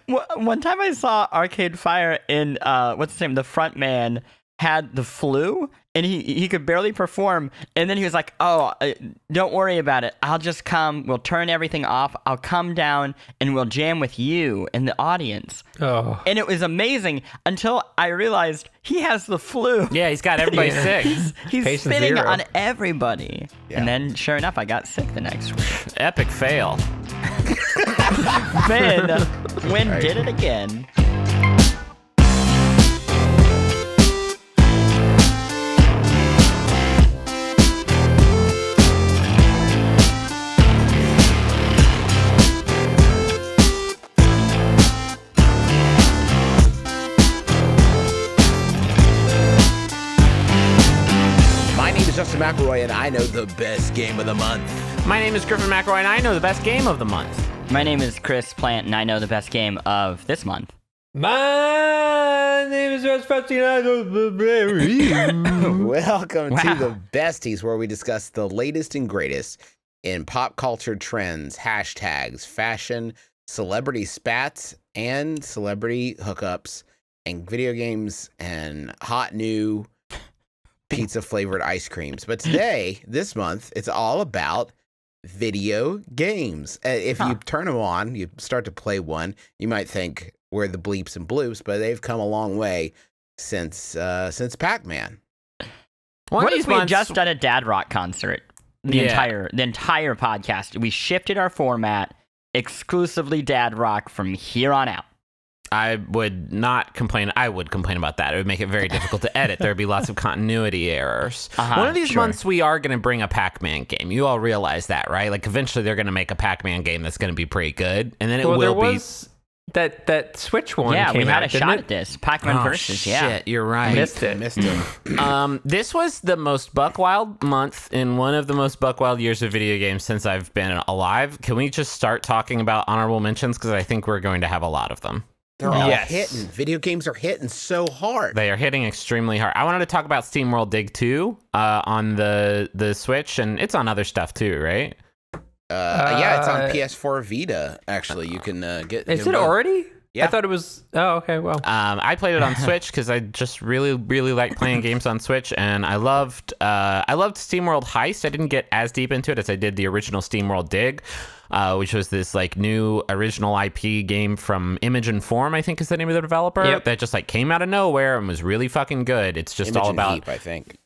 One time I saw Arcade Fire in what's his name? The front man had the flu and he could barely perform, and then he was like, "Oh, don't worry about it. I'll just come. We'll turn everything off. I'll come down and we'll jam with you in the audience." Oh. And it was amazing until I realized he has the flu. Yeah, he's got everybody sick. He's Patient spitting zero. on everybody. Yeah. And then, sure enough, I got sick the next week. Epic fail. Win did it again. Justin McElroy, and I know the best game of the month. My name is Griffin McElroy, and I know the best game of the month. My name is Chris Plante, and I know the best game of this month. My name is Russ, and I know the Welcome to the Besties, where we discuss the latest and greatest in pop culture trends, hashtags, fashion, celebrity spats, and celebrity hookups, and video games, and hot new pizza-flavored ice creams. But today, this month, it's all about video games. If you turn them on, you start to play one, you might think we're the bleeps and bloops, but they've come a long way since Pac-Man. What if we had just done a Dad Rock concert? The entire podcast. We shifted our format, exclusively Dad Rock from here on out. I would not complain. I would complain about that. It would make it very difficult to edit. There would be lots of continuity errors. One of these months, we are going to bring a Pac-Man game. You all realize that, right? Like, eventually, they're going to make a Pac-Man game that's going to be pretty good, and then it will be. That Switch one. Yeah, came we had out, a shot at this Pac-Man versus. Shit, Yeah, you're right. Missed it. This was the most buck wild month in one of the most buck wild years of video games since I've been alive. Can we just start talking about honorable mentions? Because I think we're going to have a lot of them. They're all hitting. Video games are hitting so hard. They are hitting extremely hard. I wanted to talk about SteamWorld Dig 2 on the Switch, and it's on other stuff too, right? Yeah, it's on PS4 Vita. Actually, you can get. Is it already? Yeah. I thought it was. Oh, okay. Well, I played it on Switch because I just really like playing games on Switch, and I loved SteamWorld Heist. I didn't get as deep into it as I did the original SteamWorld Dig, which was this like new original IP game from Image and Form, I think is the name of the developer, that just like came out of nowhere and was really fucking good. It's just Image all and about Heap, I think.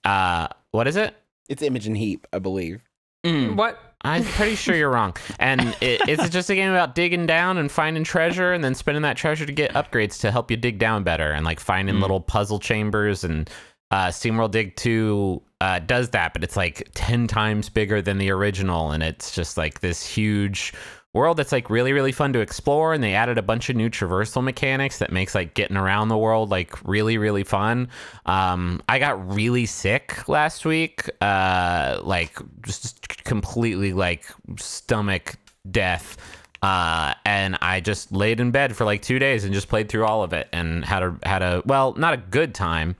What is it? It's Image and Heap, I believe. What? I'm pretty sure you're wrong. And it's just a game about digging down and finding treasure and then spending that treasure to get upgrades to help you dig down better and like finding little puzzle chambers. And SteamWorld Dig 2 does that, but it's like 10 times bigger than the original. And it's just like this huge world that's like really fun to explore. And they added a bunch of new traversal mechanics that makes like getting around the world like really fun. I got really sick last week, like just completely like stomach death, and I just laid in bed for like 2 days and just played through all of it and had a well, not a good time,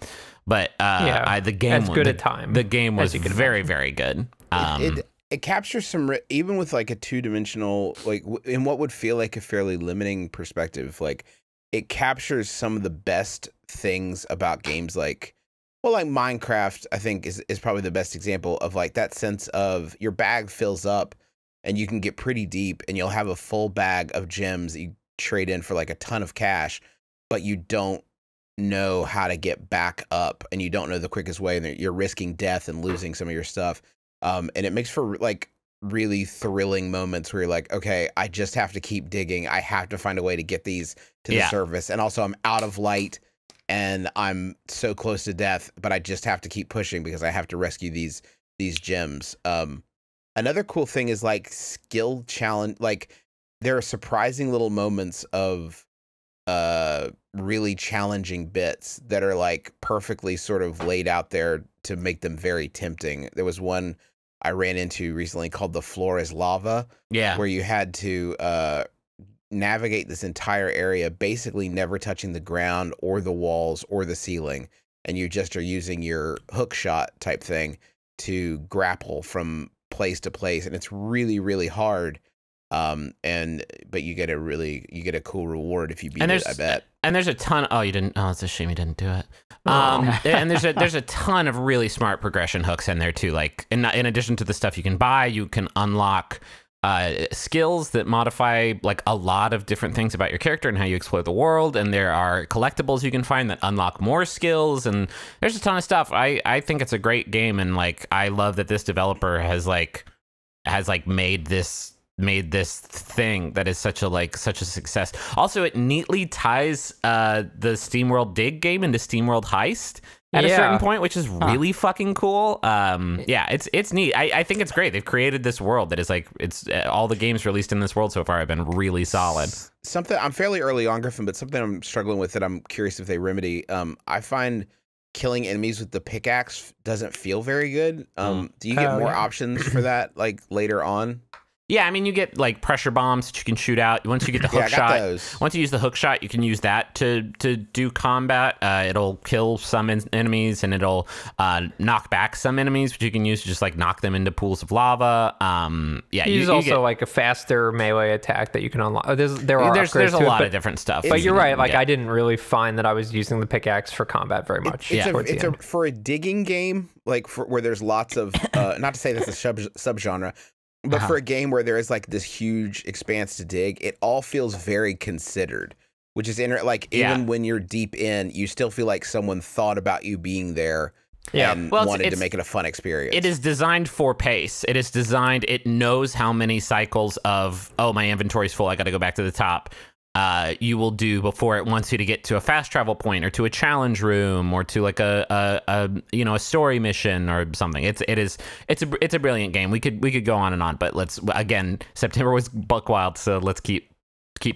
but the game was good a time. The game was very good. It captures some, even with like a two-dimensional, like in what would feel like a fairly limiting perspective, like it captures some of the best things about games like, well, like Minecraft, I think is probably the best example of like that sense of your bag fills up and you can get pretty deep and you'll have a full bag of gems that you trade in for like a ton of cash, but you don't know how to get back up and you don't know the quickest way and you're risking death and losing some of your stuff. And it makes for like really thrilling moments where you're like, okay, I just have to keep digging. I have to find a way to get these to the surface. And also I'm out of light and I'm so close to death, but I just have to keep pushing because I have to rescue these gems. Another cool thing is like skill challenge. Like there are surprising little moments of really challenging bits that are like perfectly sort of laid out there to make them very tempting. There was one I ran into recently called The Floor is Lava, where you had to navigate this entire area, basically never touching the ground or the walls or the ceiling, and you just are using your hook shot type thing to grapple from place to place, and it's really hard. But you get a cool reward if you beat And it, I bet. And there's a ton. Oh, you didn't. Oh, it's a shame you didn't do it. And there's a ton of really smart progression hooks in there too. Like in addition to the stuff you can buy, you can unlock skills that modify like a lot of different things about your character and how you explore the world. And there are collectibles you can find that unlock more skills. And there's a ton of stuff. I think it's a great game, and like I love that this developer has made this thing that is such a success. Also, it neatly ties the SteamWorld Dig game into SteamWorld Heist at a certain point, which is really fucking cool. Yeah, it's neat. I think it's great. They've created this world that is like, it's all the games released in this world so far have been really solid. Something I'm fairly early on, Griffin, but something I'm struggling with that I'm curious if they remedy. I find killing enemies with the pickaxe doesn't feel very good. Do you get more options for that like later on? Yeah, I mean, you get like pressure bombs that you can shoot out. Once you get the hook shot, once you use the hook shot, you can use that to do combat. It'll kill some enemies, and it'll knock back some enemies, which you can use to just like knock them into pools of lava. Yeah, there's also like a faster melee attack that you can unlock. There's a lot of different stuff. But you're right. Like I didn't really find that I was using the pickaxe for combat very much. For a digging game, like where there's lots of not to say that's a subgenre. But for a game where there is like this huge expanse to dig, it all feels very considered, which is even when you're deep in, you still feel like someone thought about you being there and wanted to make it a fun experience. It is designed for pace. It knows how many cycles of, oh, my inventory's full, I got to go back to the top. You will do before it wants you to get to a fast travel point or to a challenge room or to like a story mission or something. It's a brilliant game. We could go on and on, but September was buck wild, so let's keep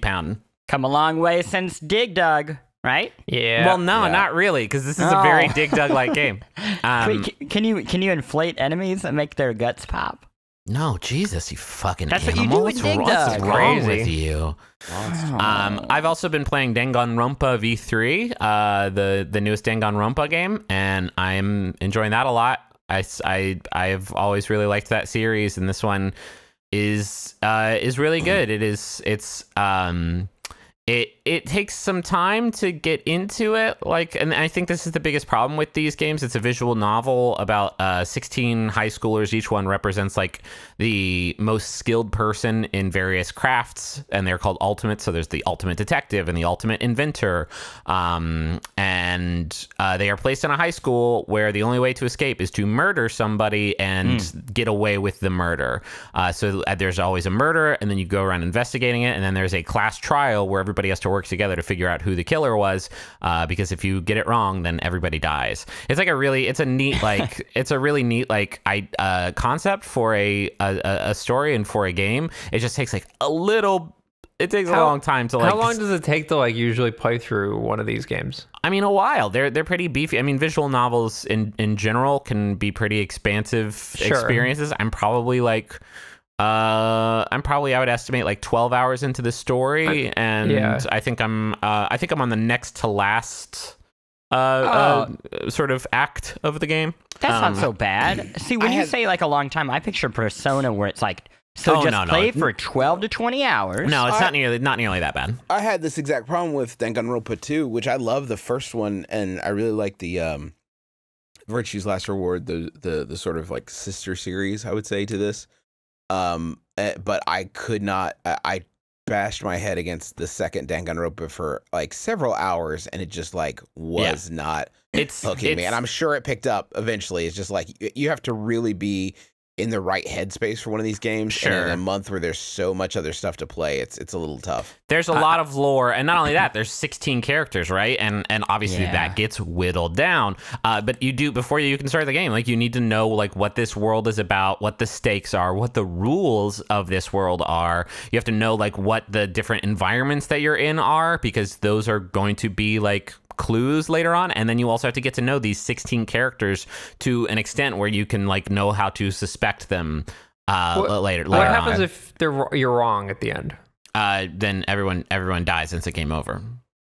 pounding. Come a long way since Dig Dug, right? Yeah. Well, no, not really, because this is a very Dig Dug like game. Can you inflate enemies and make their guts pop? No, Jesus, you fucking That's animal. what you do with Dig Dug. What's wrong with you? I've also been playing Danganronpa V3, the newest Danganronpa game, and I'm enjoying that a lot. I've always really liked that series, and this one is really good. It takes some time to get into it, and I think this is the biggest problem with these games. It's a visual novel about 16 high schoolers. Each one represents like the most skilled person in various crafts, and they're called ultimates. So there's the ultimate detective and the ultimate inventor, and they are placed in a high school where the only way to escape is to murder somebody and get away with the murder. So there's always a murder, and then you go around investigating it, and then there's a class trial where everybody has to work together to figure out who the killer was, because if you get it wrong, then everybody dies. It's like a really neat concept for a story and for a game. It just takes like a little. It takes a long time to like. How long does it take to like usually play through one of these games? I mean, a while. They're pretty beefy. I mean, visual novels in general can be pretty expansive experiences. I'm probably I would estimate like 12 hours into the story, and I think I'm on the next to last sort of act of the game. That's not so bad. See, when you say like a long time, I picture Persona where it's like play for 12 to 20 hours. No, it's not nearly that bad. I had this exact problem with Danganronpa 2, which I love the first one, and I really like the Virtue's Last Reward, the sort of like sister series, I would say, to this. But I could not. I bashed my head against the second Danganronpa for like several hours, and it just like was not hooking me. And I'm sure it picked up eventually. It's just like you have to really be in the right headspace for one of these games. Sure. And in a month where there's so much other stuff to play, it's a little tough. There's a lot of lore, and not only that, there's 16 characters, right? And obviously that gets whittled down. But before you can start the game, like you need to know like what this world is about, what the stakes are, what the rules of this world are. You have to know like what the different environments that you're in are, because those are going to be like clues later on. And then you also have to get to know these 16 characters to an extent where you can like know how to suspect them later. What happens if you're wrong at the end? Then everyone dies and it's a game over.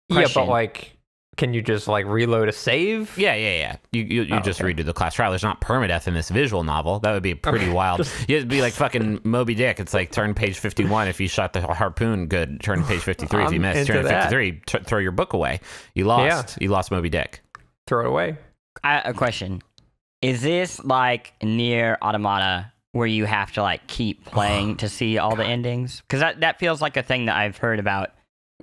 Yeah, but like can you just like reload a save? Yeah. You just redo the class trial. There's not permadeath in this visual novel. That would be pretty wild. You'd be like fucking Moby Dick. It's like turn page 51 if you shot the harpoon good. Turn page 53 if you missed. Turn 53. Throw your book away. You lost. You lost Moby Dick. Throw it away. A question: is this like Nier Automata, where you have to like keep playing to see all the endings? Because that feels like a thing that I've heard about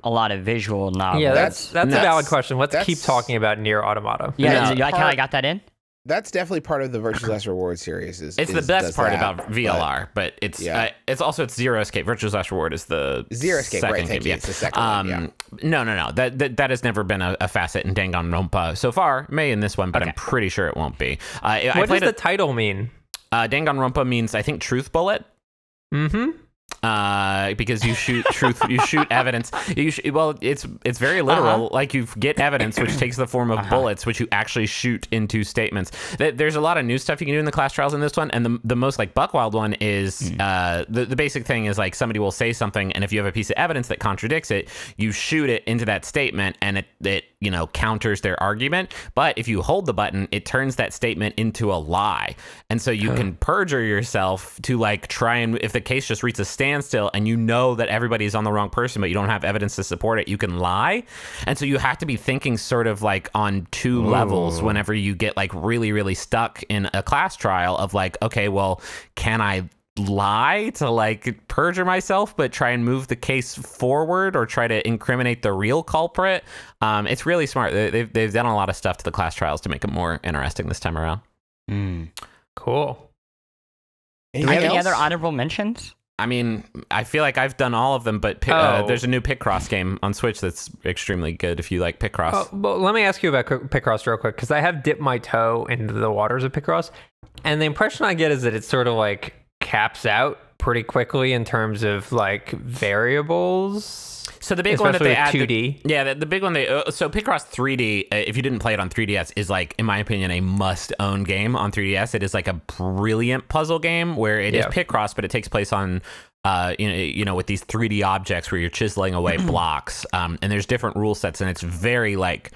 a lot of visual novels. Yeah, that's a valid question. Let's keep talking about Nier Automata. Yeah, I got that in. That's definitely part of the Virtuous Last Reward series. It's the best part about VLR, but it's it's Zero Escape. Virtuous Last Reward is the Zero Escape, right? Thank you. It's the second one. Yeah. No. That has never been a facet in Danganronpa so far. May in this one, but I'm pretty sure it won't be. What does the title mean? Danganronpa means, I think, truth bullet. Mm-hmm. Because you shoot evidence. Well, it's very literal. Like you get evidence, which takes the form of bullets, which you actually shoot into statements. There's a lot of new stuff you can do in the class trials in this one, and the most like buckwild one is the basic thing is like somebody will say something, and if you have a piece of evidence that contradicts it, you shoot it into that statement, and it counters their argument. But if you hold the button, it turns that statement into a lie, and so you can perjure yourself to like try and, if the case just reaches a standstill and you know that everybody's on the wrong person but you don't have evidence to support it, you can lie. And so you have to be thinking sort of like on two levels whenever you get like really, really stuck in a class trial of like, okay, well, can I lie to like perjure myself but try and move the case forward or try to incriminate the real culprit? It's really smart. They've done a lot of stuff to the class trials to make them more interesting this time around. Cool. Do we have any other honorable mentions? I mean, I feel like I've done all of them, but there's a new Picross game on Switch that's extremely good if you like Picross. Well, let me ask you about Picross real quick, because I have dipped my toe into the waters of Picross, and the impression I get is that it sort of like caps out pretty quickly in terms of like variables. So the big one that they add, 2D. The big one so Picross 3D, if you didn't play it on 3DS, is like, in my opinion, a must-own game on 3DS. It is like a brilliant puzzle game where it is Picross, but it takes place on with these 3D objects where you're chiseling away blocks, and there's different rule sets, and it's very like.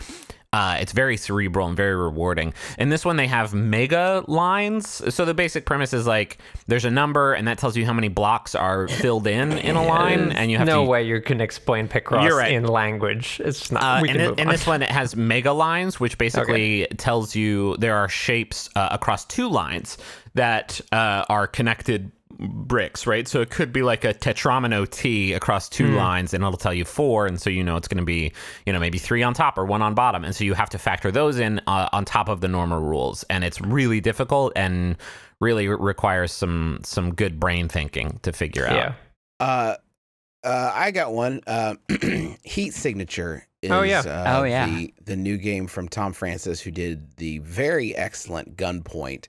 It's very cerebral and very rewarding. In this one, they have mega lines. So the basic premise is like there's a number, and that tells you how many blocks are filled in a line, and you have no way you can explain Picross in language. It's not. In this one, it has mega lines, which basically tells you there are shapes across two lines that are connected bricks, right? So it could be like a tetromino T across two lines, and it'll tell you 4, and so it's going to be maybe 3 on top or 1 on bottom, and so you have to factor those in on top of the normal rules, and it's really difficult and really requires some good brain thinking to figure out. I got one. Heat Signature is the new game from Tom Francis, who did the very excellent Gunpoint.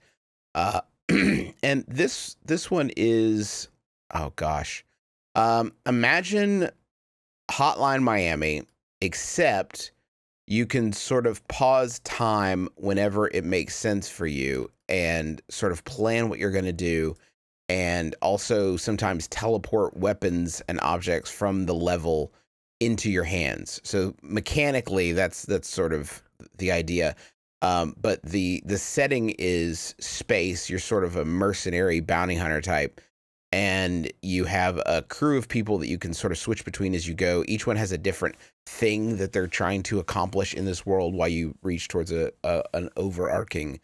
And this one is, imagine Hotline Miami, except you can sort of pause time whenever it makes sense for you and sort of plan what you're going to do, and also sometimes teleport weapons and objects from the level into your hands. So mechanically, that's sort of the idea. But the setting is space. You're sort of a mercenary bounty hunter type, and you have a crew of people that you can sort of switch between as you go. Each one has a different thing that they're trying to accomplish in this world while you reach towards an overarching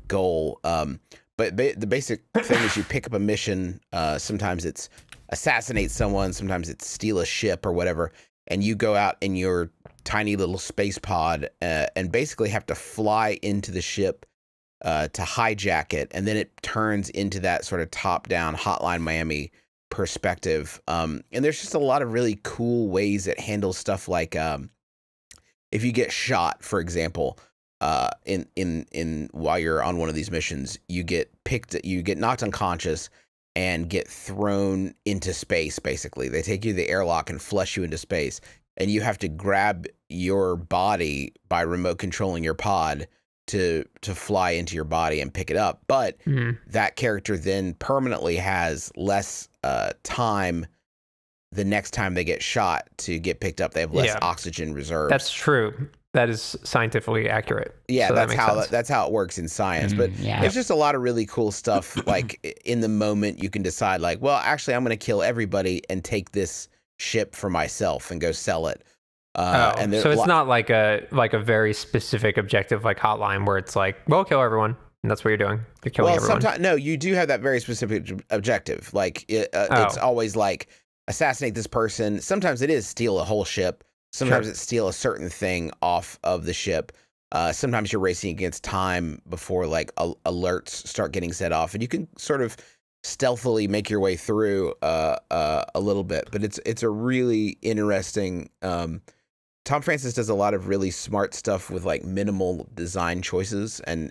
goal. But the basic thing is you pick up a mission. Sometimes it's assassinate someone. Sometimes it's steal a ship or whatever. And you go out in your tiny little space pod and basically have to fly into the ship to hijack it. And then it turns into that sort of top-down Hotline Miami perspective. And there's just a lot of really cool ways it handles stuff like if you get shot, for example, in while you're on one of these missions, you get knocked unconscious and get thrown into space. Basically, they take you to the airlock and flush you into space, and you have to grab your body by remote controlling your pod to fly into your body and pick it up. But that character then permanently has less time the next time they get shot to get picked up. They have less oxygen reserves. That's true. that is scientifically accurate. Yeah, So that's how it works in science. But yeah. there's just a lot of really cool stuff. Like in the moment, you can decide like, well, actually, I'm going to kill everybody and take this ship for myself and go sell it. And so it's not like a very specific objective like Hotline where it's like, well, kill everyone. And that's what you're doing. You're killing everyone. Sometimes no, you do have that very specific objective. Like it's always like assassinate this person. Sometimes it is steal a whole ship. Sometimes it's steal a certain thing off of the ship. Sometimes you're racing against time before like alerts start getting set off, and you can sort of stealthily make your way through a little bit. But it's a really interesting. Tom Francis does a lot of really smart stuff with like minimal design choices and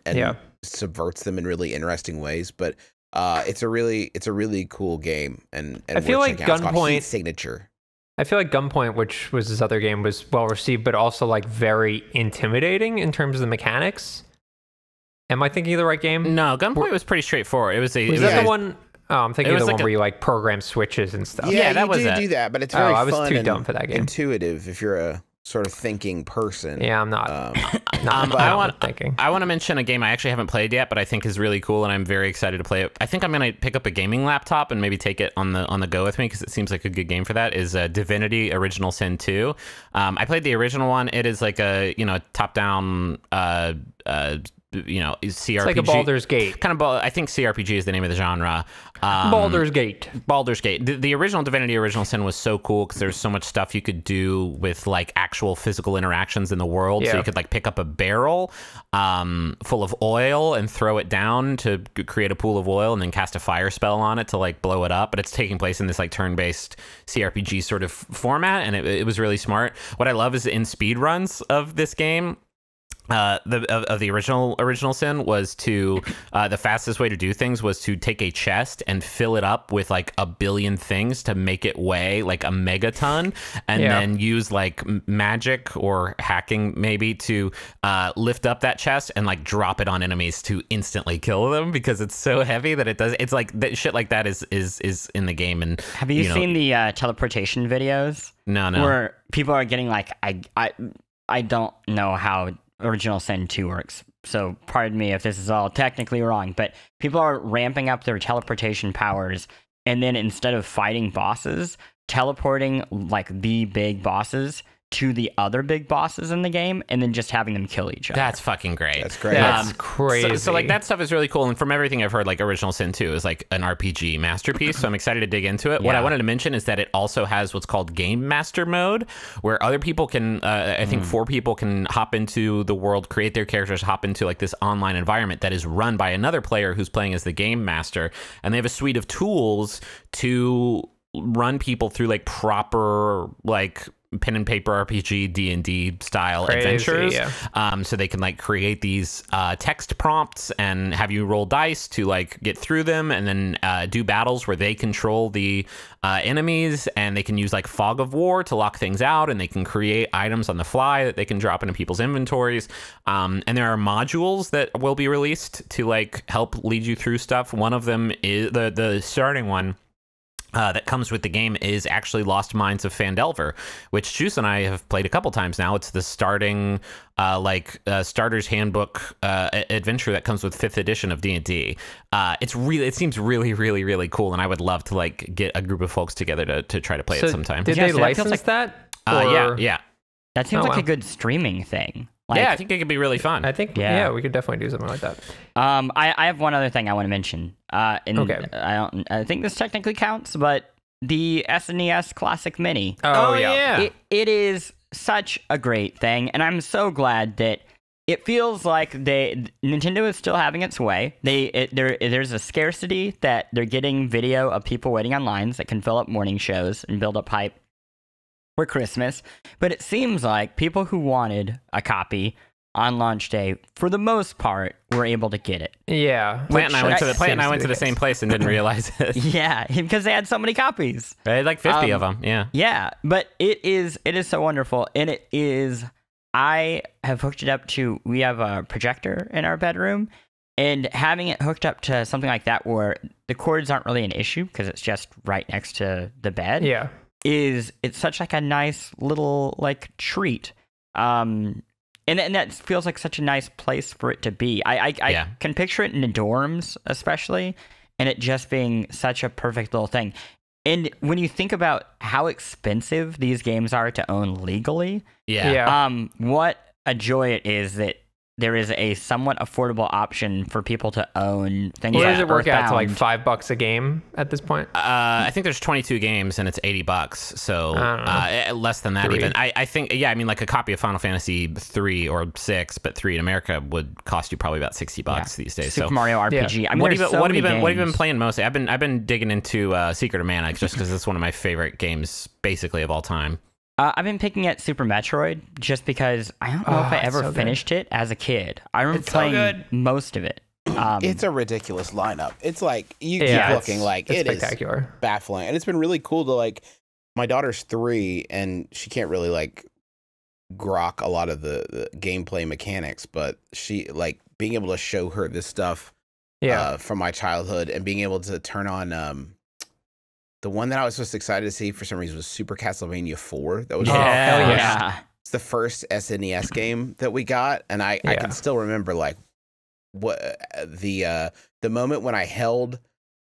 subverts them in really interesting ways. But it's a really cool game. And I feel like Gunpoint Signature. I feel like Gunpoint, which was this other game, was well received, but also like very intimidating in terms of the mechanics. Am I thinking of the right game? No, Gunpoint was pretty straightforward. Was that the one? Oh, I'm thinking of the one where you like program switches and stuff. Yeah, that was do that, but it's very fun. I was too dumb for that game. Intuitive if you're a sort of thinking person. Yeah, I'm not. I want to mention a game I actually haven't played yet, but I think is really cool, and I'm very excited to play it. I think I'm gonna pick up a gaming laptop and maybe take it on the go with me because it seems like a good game for that. Is Divinity Original Sin 2. I played the original one. It is like a top down. CRPG. It's like a Baldur's Gate. Kind of, I think CRPG is the name of the genre. Baldur's Gate. Baldur's Gate. The original Divinity Original Sin was so cool because there's so much stuff you could do with like actual physical interactions in the world. Yeah. So you could like pick up a barrel full of oil and throw it down to create a pool of oil and then cast a fire spell on it to like blow it up. But it's taking place in this like turn-based CRPG sort of format, and it was really smart. What I love is in speed runs of this game, the original Sin was to the fastest way to do things was to take a chest and fill it up with like a billion things to make it weigh like a megaton, and then use like magic or hacking maybe to lift up that chest and like drop it on enemies to instantly kill them because it's so heavy that it does. It's like shit like that is in the game. And have you seen the teleportation videos? No. Where people are getting like I don't know how Original Sin 2 works, so pardon me if this is all technically wrong, but people are ramping up their teleportation powers, and then instead of fighting bosses, teleporting like the big bosses to the other big bosses in the game, and then just having them kill each other. That's fucking great. That's great. That's crazy. So like that stuff is really cool, and from everything I've heard, like Original Sin 2 is like an RPG masterpiece, so I'm excited to dig into it. What I wanted to mention is that it also has what's called Game Master Mode, where other people can, I think 4 people can hop into the world, create their characters, hop into like this online environment that is run by another player who's playing as the Game Master, and they have a suite of tools to run people through like proper like pen and paper RPG D&D style adventures. So they can like create these text prompts and have you roll dice to like get through them, and then do battles where they control the enemies, and they can use like fog of war to lock things out, and they can create items on the fly that they can drop into people's inventories. And there are modules that will be released to like help lead you through stuff. One of them is the starting one that comes with the game is actually Lost Mines of Phandelver, which Juice and I have played a couple times now. It's the starting starter's handbook adventure that comes with 5th edition of D&D. It seems really, really, really cool, and I would love to like get a group of folks together to try to play it sometime. Did they license that? Yeah. That seems like a good streaming thing. Like, I think it could be really fun. I think we could definitely do something like that. I have one other thing I want to mention. Okay. I think this technically counts, but the SNES Classic Mini. Oh yeah. It is such a great thing, and I'm so glad that it feels like Nintendo is still having its way. There's a scarcity that they're getting video of people waiting on lines that can fill up morning shows and build up hype for Christmas, but it seems like people who wanted a copy on launch day, for the most part, were able to get it. Yeah. Plante and I went to the same place and didn't realize it. Yeah, because they had so many copies. They had like 50 of them, yeah. Yeah, but it is so wonderful, and it is, I have hooked it up to, we have a projector in our bedroom, and having it hooked up to something like that where the cords aren't really an issue because it's just right next to the bed. Yeah. It's such like a nice little like treat. and that feels like such a nice place for it to be. I can picture it in the dorms, especially, and it just being such a perfect little thing. And when you think about how expensive these games are to own legally, what a joy it is that there is a somewhat affordable option for people to own things. What like does it work out to, like Earthbound. $5 a game at this point? I think there's 22 games and it's $80, so less than that 3. even. I think, I mean, like a copy of Final Fantasy 3 or 6, but 3 in America would cost you probably about $60 these days. Super So Mario RPG. Yeah. I mean, what there's have so many you been games. playing mostly? I've been digging into Secret of Mana just because it's one of my favorite games, basically, of all time. I've been picking at Super Metroid just because I don't know if I ever finished it as a kid. I remember playing most of it. It's a ridiculous lineup. It's like you keep Yeah, looking like it's it is spectacular. baffling, and it's been really cool to like. My daughter's 3, and she can't really like grok a lot of the gameplay mechanics, but she like being able to show her this stuff from my childhood and being able to turn on the one that I was most excited to see for some reason was Super Castlevania 4. That was hell yeah. It's the first SNES game that we got, and I can still remember like what the moment when I held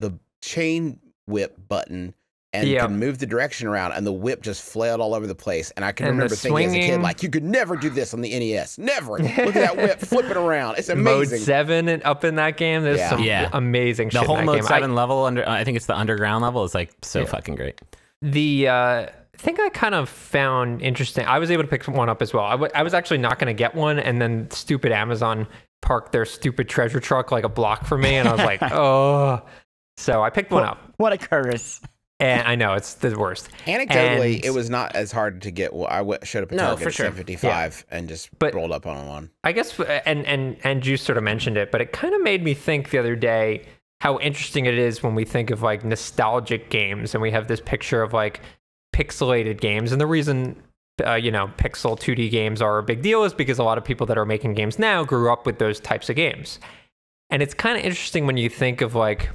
the chain whip button and could move the direction around, and the whip just flailed all over the place. And I can remember thinking as a kid, like, you could never do this on the NES. Never. Look at that whip flipping around. It's amazing. Mode 7 and up in that game. There's some amazing shit The whole in that Mode game. 7 level, I think it's the underground level, is like so fucking great. The thing I kind of found interesting, I was able to pick one up as well. I was actually not going to get one, and then stupid Amazon parked their stupid treasure truck like a block from me, and I was like, oh. So I picked one up. What a curse. And I know, it's the worst. Anecdotally, And it was not as hard to get. Well, I showed up at Target at 755 and just rolled up on one. I guess, and Juice sort of mentioned it, but it kind of made me think the other day how interesting it is when we think of like nostalgic games, and we have this picture of like pixelated games. And the reason, pixel 2D games are a big deal is because a lot of people that are making games now grew up with those types of games. And it's kind of interesting when you think of like,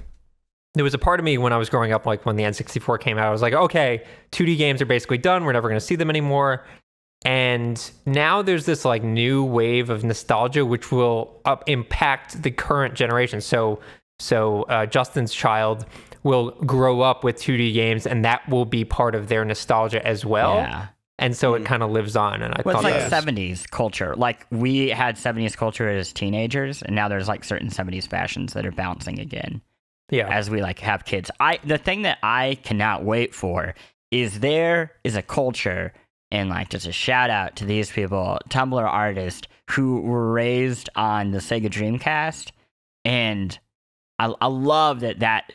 there was a part of me when I was growing up, like when the N64 came out, I was like, okay, 2D games are basically done. We're never going to see them anymore. And now there's this like new wave of nostalgia, which will impact the current generation. So Justin's child will grow up with 2D games, and that will be part of their nostalgia as well. Yeah. And so it kind of lives on. And I thought it's like 70s culture. Like we had 70s culture as teenagers, and now there's like certain 70s fashions that are bouncing again. Yeah. As we like have kids. The thing that I cannot wait for is there is a culture, and like just a shout out to these people, Tumblr artists who were raised on the Sega Dreamcast, and I love that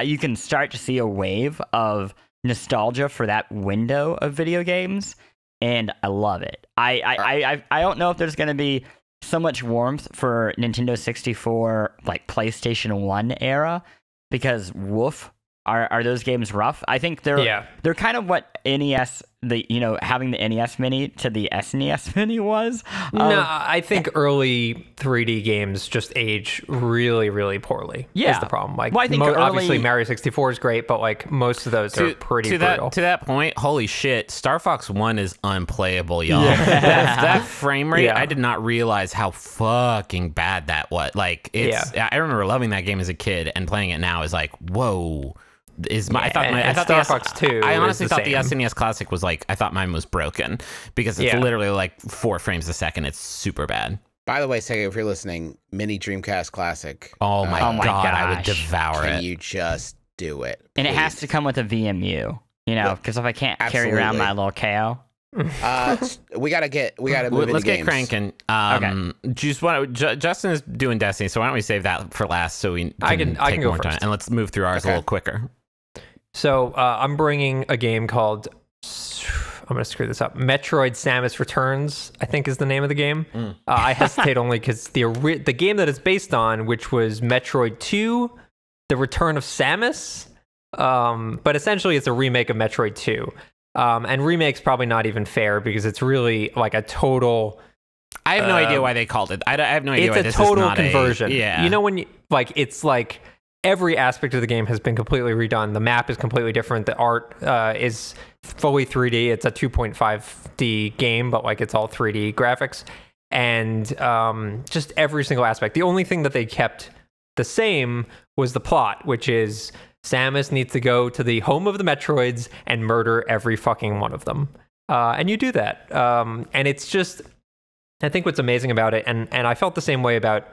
you can start to see a wave of nostalgia for that window of video games, and I love it. I don't know if there's gonna be so much warmth for Nintendo 64, like PlayStation 1 era, because woof, are those games rough? I think they're kind of what NES, having the NES Mini to the SNES Mini was. No, I think early 3D games just age really, really poorly. Yeah, is the problem. Like, well, I think obviously Mario 64 is great, but like most of those are pretty brutal. To that point, holy shit, Star Fox 1 is unplayable, y'all. That frame rate, I did not realize how fucking bad that was. Like, I remember loving that game as a kid, and playing it now is like, whoa. I thought Star Fox 2. I honestly thought the SNES Classic was like, I thought mine was broken because it's literally like 4 frames a second. It's super bad. By the way, Sega, if you're listening, Mini Dreamcast Classic. Oh my god, gosh. I would devour it. Can you just do it? And it has to come with a VMU, because if I can't carry around my little KO. we gotta move Let's into get games. cranking. Justin is doing Destiny, so why don't we save that for last so we can take go more time, first. and let's move through ours a little quicker. So I'm bringing a game called, I'm going to screw this up, Metroid Samus Returns, I think is the name of the game. I hesitate only because the game that it's based on, which was Metroid 2, The Return of Samus, but essentially it's a remake of Metroid 2. And remake's probably not even fair because it's really like a total... I have no idea why they called it. I have no idea why this is not It's a total conversion. Yeah. When it's like... Every aspect of the game has been completely redone. The map is completely different. The art is fully 3D. It's a 2.5D game, but like it's all 3D graphics. and just every single aspect. The only thing that they kept the same was the plot, which is Samus needs to go to the home of the Metroids and murder every fucking one of them. And you do that. And it's just, I think what's amazing about it, and I felt the same way about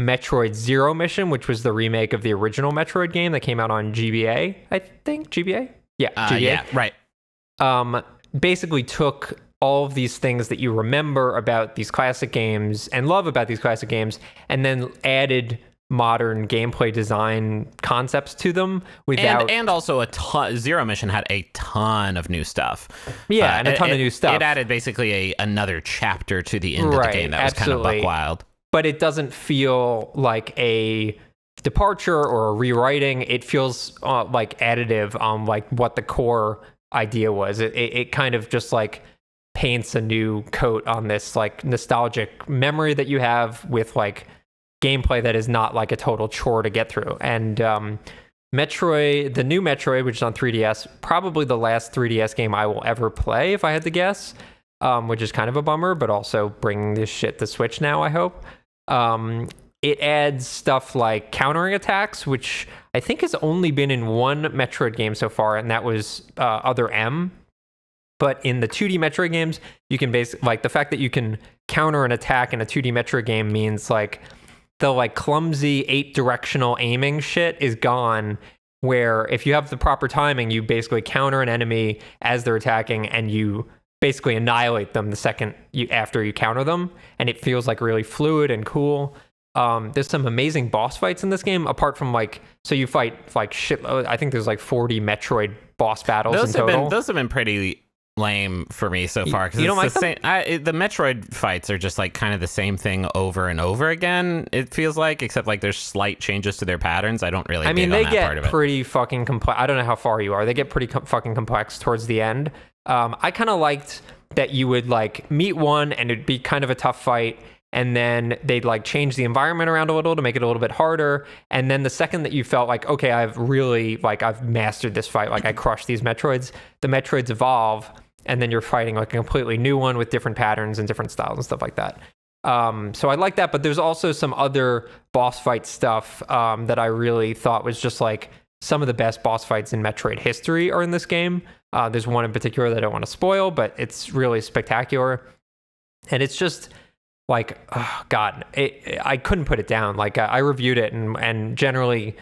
Metroid Zero Mission, which was the remake of the original Metroid game that came out on GBA, I think. GBA? Yeah, GBA. Yeah, right. Basically took all of these things that you remember about these classic games and love about these classic games, and then added modern gameplay design concepts to them without... And also a ton... Zero Mission had a ton of new stuff. Yeah, and a ton of new stuff. It added basically another chapter to the end of the game that was kind of buck wild. But it doesn't feel like a departure or a rewriting. It feels like additive on like what the core idea was. It kind of just like paints a new coat on this like nostalgic memory that you have with like gameplay that is not like a total chore to get through. And Metroid, the new Metroid, which is on 3DS, probably the last 3DS game I will ever play if I had to guess, which is kind of a bummer, but also bringing this shit to Switch now, I hope. It adds stuff like countering attacks, which I think has only been in one Metroid game so far, and that was Other M. But in the 2D Metroid games, you can basically, like, the fact that you can counter an attack in a 2D Metroid game means like the like clumsy 8-directional aiming shit is gone, where if you have the proper timing, you basically counter an enemy as they're attacking and you basically annihilate them the second after you counter them, and it feels like really fluid and cool. There's some amazing boss fights in this game, apart from like, so you fight like shit. I think there's like 40 Metroid boss battles in total. Those have been pretty lame for me so far. You don't like them? The Metroid fights are just like kind of the same thing over and over again, it feels like, except like there's slight changes to their patterns. I don't really dig on that part of it. Pretty fucking complex. I don't know how far you are. They get pretty fucking complex towards the end. I kind of liked that you would like meet one and it'd be kind of a tough fight, and then they'd like change the environment around a little to make it a little bit harder, and then the second that you felt like, okay, I've mastered this fight, like I crushed these Metroids, the Metroids evolve, and then you're fighting like a completely new one with different patterns and different styles and stuff like that. So I like that, but there's also some other boss fight stuff that I really thought was just like some of the best boss fights in Metroid history are in this game. There's one in particular that I don't want to spoil, but it's really spectacular. And it's just like, oh God, I couldn't put it down. Like I reviewed it, and generally,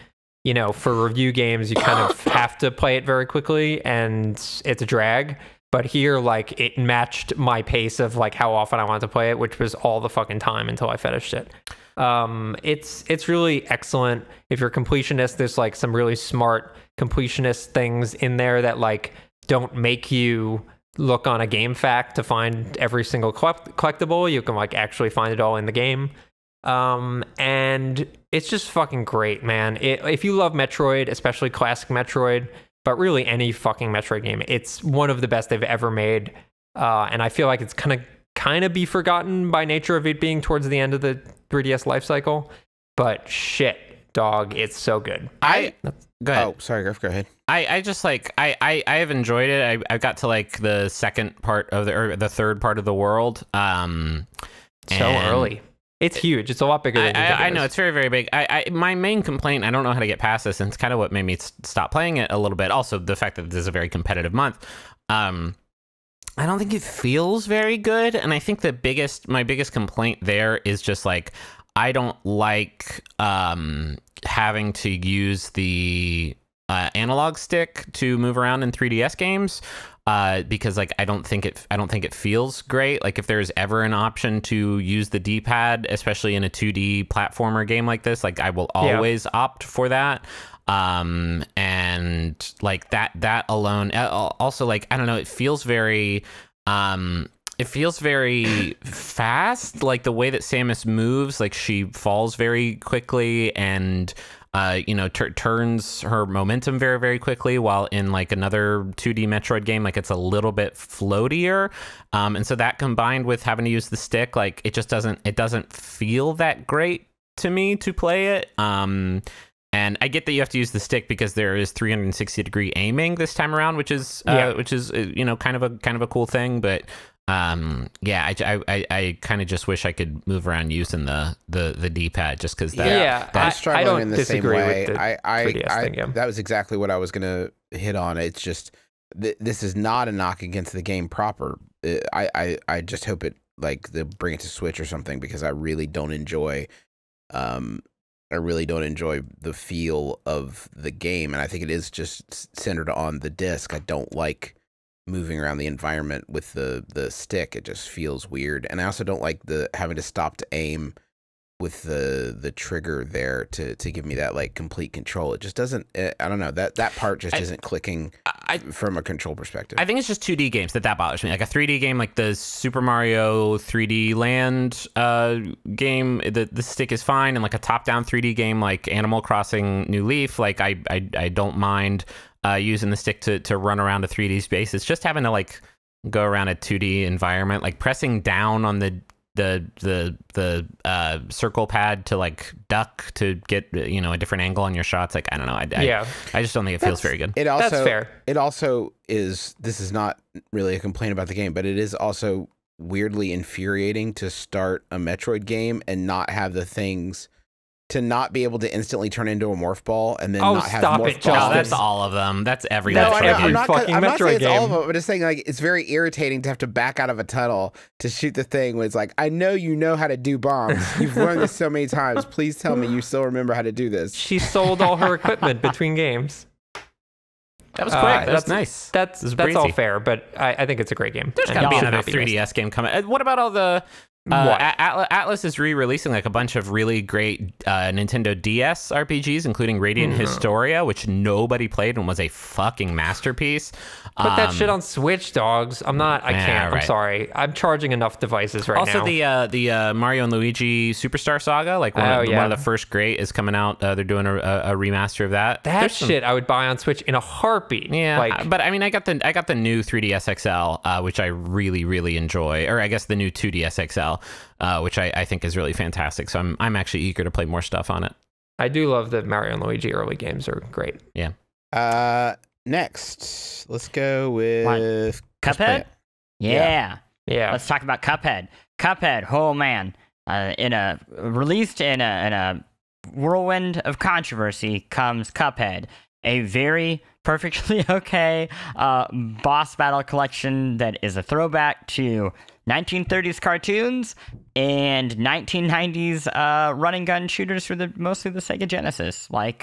you know, for review games, you kind of have to play it very quickly and it's a drag. But here, like, it matched my pace of like how often I wanted to play it, which was all the fucking time until I finished it. It's really excellent. If you're a completionist, there's like some really smart completionist things in there that like don't make you look on a game fact to find every single collectible. You can like actually find it all in the game. And it's just fucking great, man. If you love Metroid, especially classic Metroid, but really any fucking Metroid game, it's one of the best they've ever made. And I feel like it's kind of be forgotten by nature of it being towards the end of the 3DS life cycle. But shit, dog, it's so good. Go ahead. Oh, sorry, Griff, go ahead. I just like I have enjoyed it. I got to like the second part of the third part of the world. So early. It's huge. It's a lot bigger than I know. It's very, very big. My main complaint, I don't know how to get past this, and it's kind of what made me stop playing it a little bit. Also, the fact that this is a very competitive month. I don't think it feels very good, and I think my biggest complaint there is just like I don't like having to use the analog stick to move around in 3DS games. Because like I don't think it feels great. Like if there's ever an option to use the D-pad, especially in a 2D platformer game like this, like I will always opt for that. And like that alone, also like I don't know, it feels very fast. Like the way that Samus moves, like she falls very quickly and you know, turns her momentum very, very quickly, while in like another 2D Metroid game, like it's a little bit floatier. And so that combined with having to use the stick, like it just doesn't feel that great to me to play it. And I get that you have to use the stick because there is 360-degree aiming this time around, which is you know, kind of a cool thing, but Yeah, I kind of just wish I could move around using the D-pad just because that. Yeah, I'm struggling I don't in the same disagree way. with the 3DS thing, yeah. That was exactly what I was gonna hit on. It's just this is not a knock against the game proper. I just hope it like they bring it to Switch or something because I really don't enjoy the feel of the game, and I think it is just centered on the disc. I don't like moving around the environment with the stick. It just feels weird, and I also don't like the having to stop to aim with the trigger there to give me that like complete control. It just doesn't. I don't know, that part just isn't clicking from a control perspective. I think it's just 2D games that bothers me. Like a 3D game, like the Super Mario 3D Land game, the stick is fine, and like a top-down 3D game like Animal Crossing New Leaf, like I don't mind using the stick to run around a 3D space. It's just having to like go around a 2D environment, like pressing down on the circle pad to like duck to get a different angle on your shots. Like I don't know. I just don't think it feels very good. That's fair. It also is. This is not really a complaint about the game, but it is also weirdly infuriating to start a Metroid game and not have the things. To not be able to instantly turn into a morph ball and then not have morph balls. Oh, that's all of them. That's every no, Metroid game. I'm not fucking saying Metroid it's all of game. them, but just saying like it's very irritating to have to back out of a tunnel to shoot the thing when it's like, I know you know how to do bombs. You've learned this so many times. Please tell me you still remember how to do this. She sold all her equipment between games. That was quick. That's nice. That's all fair, but I think it's a great game. There's got to be another 3DS game coming. What about all the... Atlas is re-releasing like a bunch of really great Nintendo DS RPGs, including Radiant Historia, which nobody played and was a fucking masterpiece. Put that shit on Switch, dogs. I can't. Right. I'm sorry. I'm charging enough devices right now. Also, the Mario and Luigi Superstar Saga, like one of the first great, is coming out. They're doing a remaster of that. Shit I would buy on Switch in a heartbeat. Yeah, but I mean, I got the new 3DS XL, which I really, really enjoy, or I guess the new 2DS XL. Which I think is really fantastic. So I'm actually eager to play more stuff on it. I do love that Mario and Luigi early games are great. Yeah. Next, let's go with Cuphead. Yeah. Yeah. Let's talk about Cuphead. Cuphead. Oh man. Released in a whirlwind of controversy comes Cuphead, a very perfectly okay boss battle collection that is a throwback to 1930s cartoons and 1990s running gun shooters for mostly the Sega Genesis, like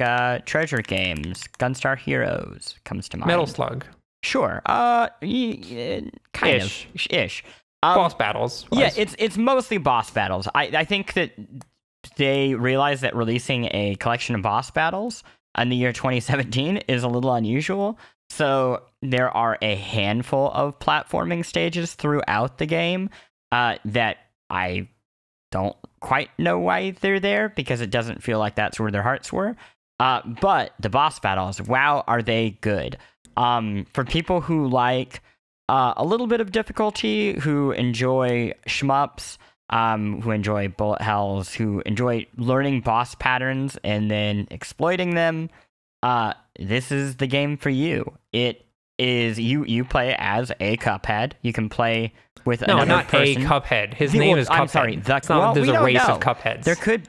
Treasure Games, Gunstar Heroes comes to mind. Metal Slug. Sure. Kind of ish. Boss battles. Yeah, it's mostly boss battles. I think that they realized that releasing a collection of boss battles in the year 2017 is a little unusual. So there are a handful of platforming stages throughout the game that I don't quite know why they're there, because it doesn't feel like that's where their hearts were. But the boss battles, wow, are they good. For people who like a little bit of difficulty, who enjoy shmups, who enjoy bullet hells, who enjoy learning boss patterns and then exploiting them, this is the game for you. It is you play as a Cuphead. You can play with another not person. a Cuphead. His name is Cuphead. I'm sorry. There's a race of Cupheads. There could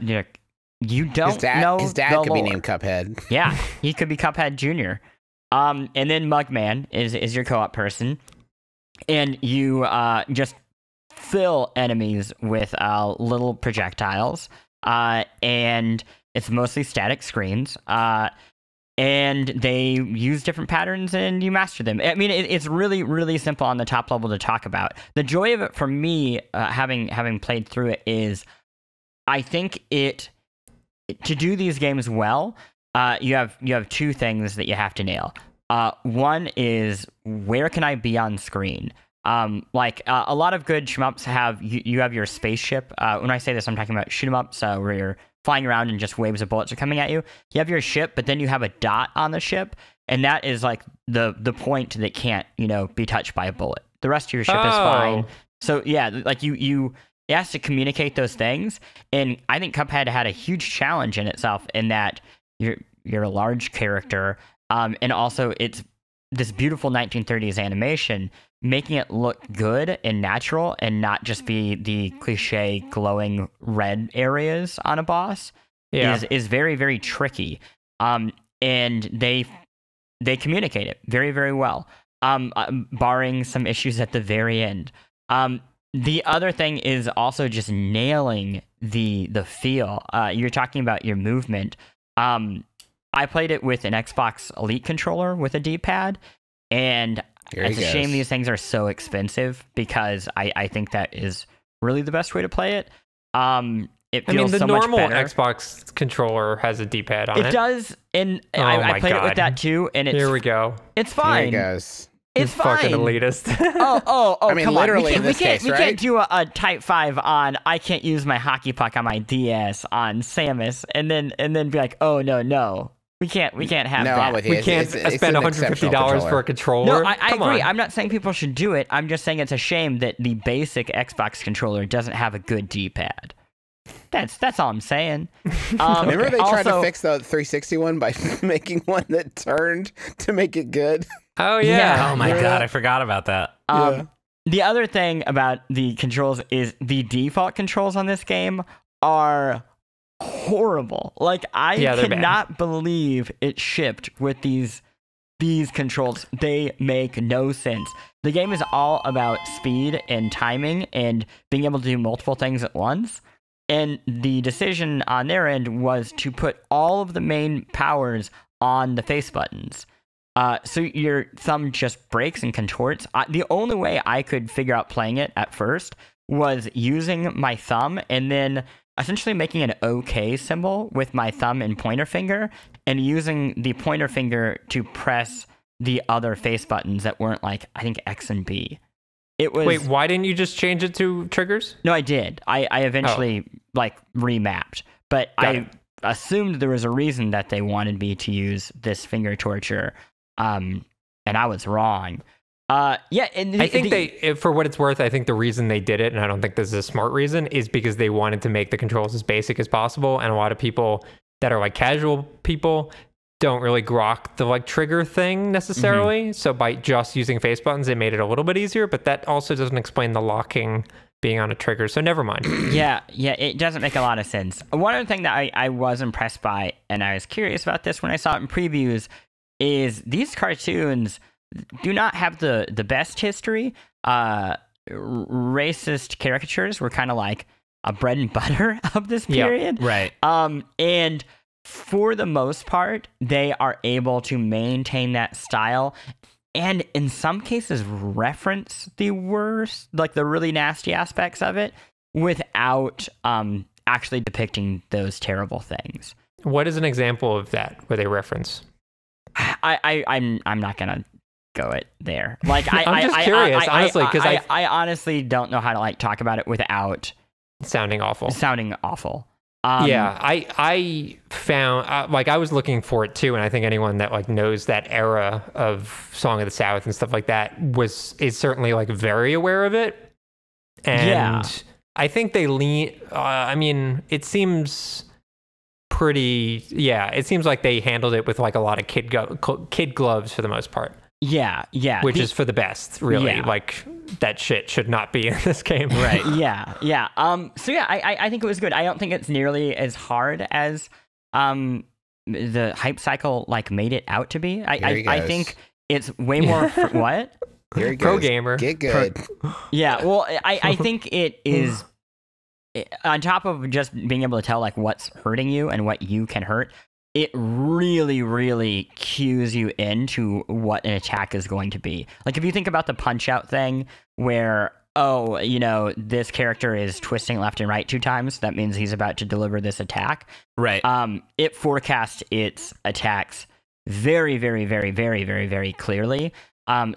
you don't know. His dad the could be lore. named Cuphead. Yeah, he could be Cuphead Jr. And then Mugman is your co-op person, and you just fill enemies with little projectiles, and it's mostly static screens. And they use different patterns and you master them. I mean, it's really, really simple on the top level to talk about. The joy of it for me, having played through it, is I think to do these games well, you have two things that you have to nail. One is, where can I be on screen? A lot of good shmups have, you have your spaceship. When I say this, I'm talking about shoot 'em ups where you're flying around and just waves of bullets are coming at you. You have your ship, but then you have a dot on the ship, and that is like the point that can't, be touched by a bullet. The rest of your ship is fine. So yeah, like it has to communicate those things. And I think Cuphead had a huge challenge in itself in that you're a large character, and also it's this beautiful 1930s animation. making it look good and natural and not just be the cliche glowing red areas on a boss is very, very tricky. And they communicate it very, very well, barring some issues at the very end. The other thing is also just nailing the feel. You're talking about your movement. I played it with an Xbox Elite controller with a D-pad, and it's a shame these things are so expensive because I think that is really the best way to play it. It feels the so much normal better. Xbox controller has a D-pad on it. It does, and I played it with that too, and here we go. It's fine. Here he goes. It's He's fine. fucking elitist. Oh! I mean, come literally on. in this case, we right? can't do a Type 5 on I can't use my hockey puck on my DS on Samus, and then be like, oh no. We can't have No, that. I'm with you. We can't spend $150 for a controller. No, I Come agree. on. I'm not saying people should do it. I'm just saying it's a shame that the basic Xbox controller doesn't have a good D-pad. That's all I'm saying. Remember they tried to also- fix the 360 one by making one that turned to make it good? Oh yeah. Oh my god, I forgot about that. The other thing about the controls is the default controls on this game are horrible. Like, I they're cannot believe it shipped with these controls. They make no sense. The game is all about speed and timing and being able to do multiple things at once. And the decision on their end was to put all of the main powers on the face buttons. So your thumb just breaks and contorts. The only way I could figure out playing it at first was using my thumb and then essentially making an OK symbol with my thumb and pointer finger and using the pointer finger to press the other face buttons that weren't like, I think, X and B. It was... Wait, why didn't you just change it to triggers? No, I did. I eventually remapped, but I assumed there was a reason that they wanted me to use this finger torture. And I was wrong. And I think for what it's worth, I think the reason they did it, and I don't think this is a smart reason, is because they wanted to make the controls as basic as possible. And a lot of people that are like casual people don't really grok the like trigger thing necessarily. Mm-hmm. So by just using face buttons, they made it a little bit easier, but that also doesn't explain the locking being on a trigger. So never mind. Yeah, it doesn't make a lot of sense. One other thing that I was impressed by, and I was curious about this when I saw it in previews, is these cartoons do not have the best history. Racist caricatures were kind of like a bread and butter of this period. Right. And for the most part, they are able to maintain that style and in some cases reference the worst, like the really nasty aspects of it without actually depicting those terrible things. What is an example of that where they reference? I'm not gonna go it there. Like I'm just curious, honestly, because I honestly don't know how to like talk about it without sounding awful. I found like I was looking for it too, and I think anyone that like knows that era of Song of the South and stuff like that is certainly like very aware of it. And I think they lean. I mean, it seems pretty. Yeah, it seems like they handled it with like a lot of kid gloves for the most part. Yeah. Which is for the best, really. Yeah. Like that shit should not be in this game, right? Yeah. So yeah, I think it was good. I don't think it's nearly as hard as the hype cycle like made it out to be. I think it's way more. What? Here he goes. Pro gamer. Get good. Yeah. Well, I think it is. On top of just being able to tell like what's hurting you and what you can hurt, it really, really cues you into what an attack is going to be. Like if you think about the Punch-Out thing where, this character is twisting left and right 2 times, that means he's about to deliver this attack. Right. It forecasts its attacks very, very, very, very, very, very clearly.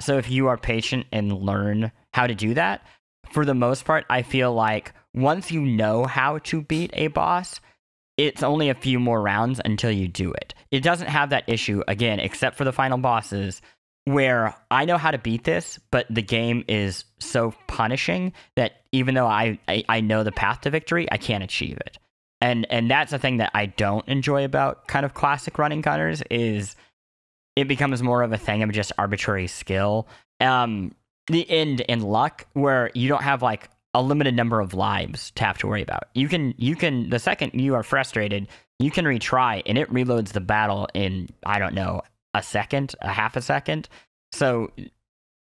So if you are patient and learn how to do that, for the most part, I feel like once you know how to beat a boss, it's only a few more rounds until you do it. It doesn't have that issue, again, except for the final bosses, where I know how to beat this, but the game is so punishing that even though I know the path to victory, I can't achieve it. And that's the thing that I don't enjoy about kind of classic running gunners is it becomes more of a thing of just arbitrary skill. the end in luck where you don't have like a limited number of lives to have to worry about. You can the second you are frustrated, you can retry and it reloads the battle in, I don't know, a second, a half a second. So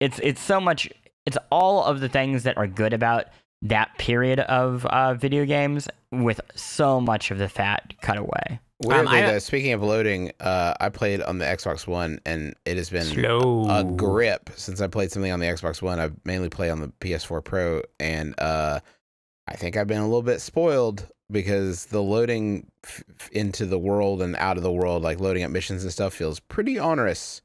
it's so much, it's all of the things that are good about that period of video games with so much of the fat cut away. Weirdly, though, speaking of loading, I played on the Xbox One, and it has been slow. A grip since I played something on the Xbox One. I mainly play on the PS4 Pro, and I think I've been a little bit spoiled because the loading into the world and out of the world, like loading up missions and stuff, feels pretty onerous.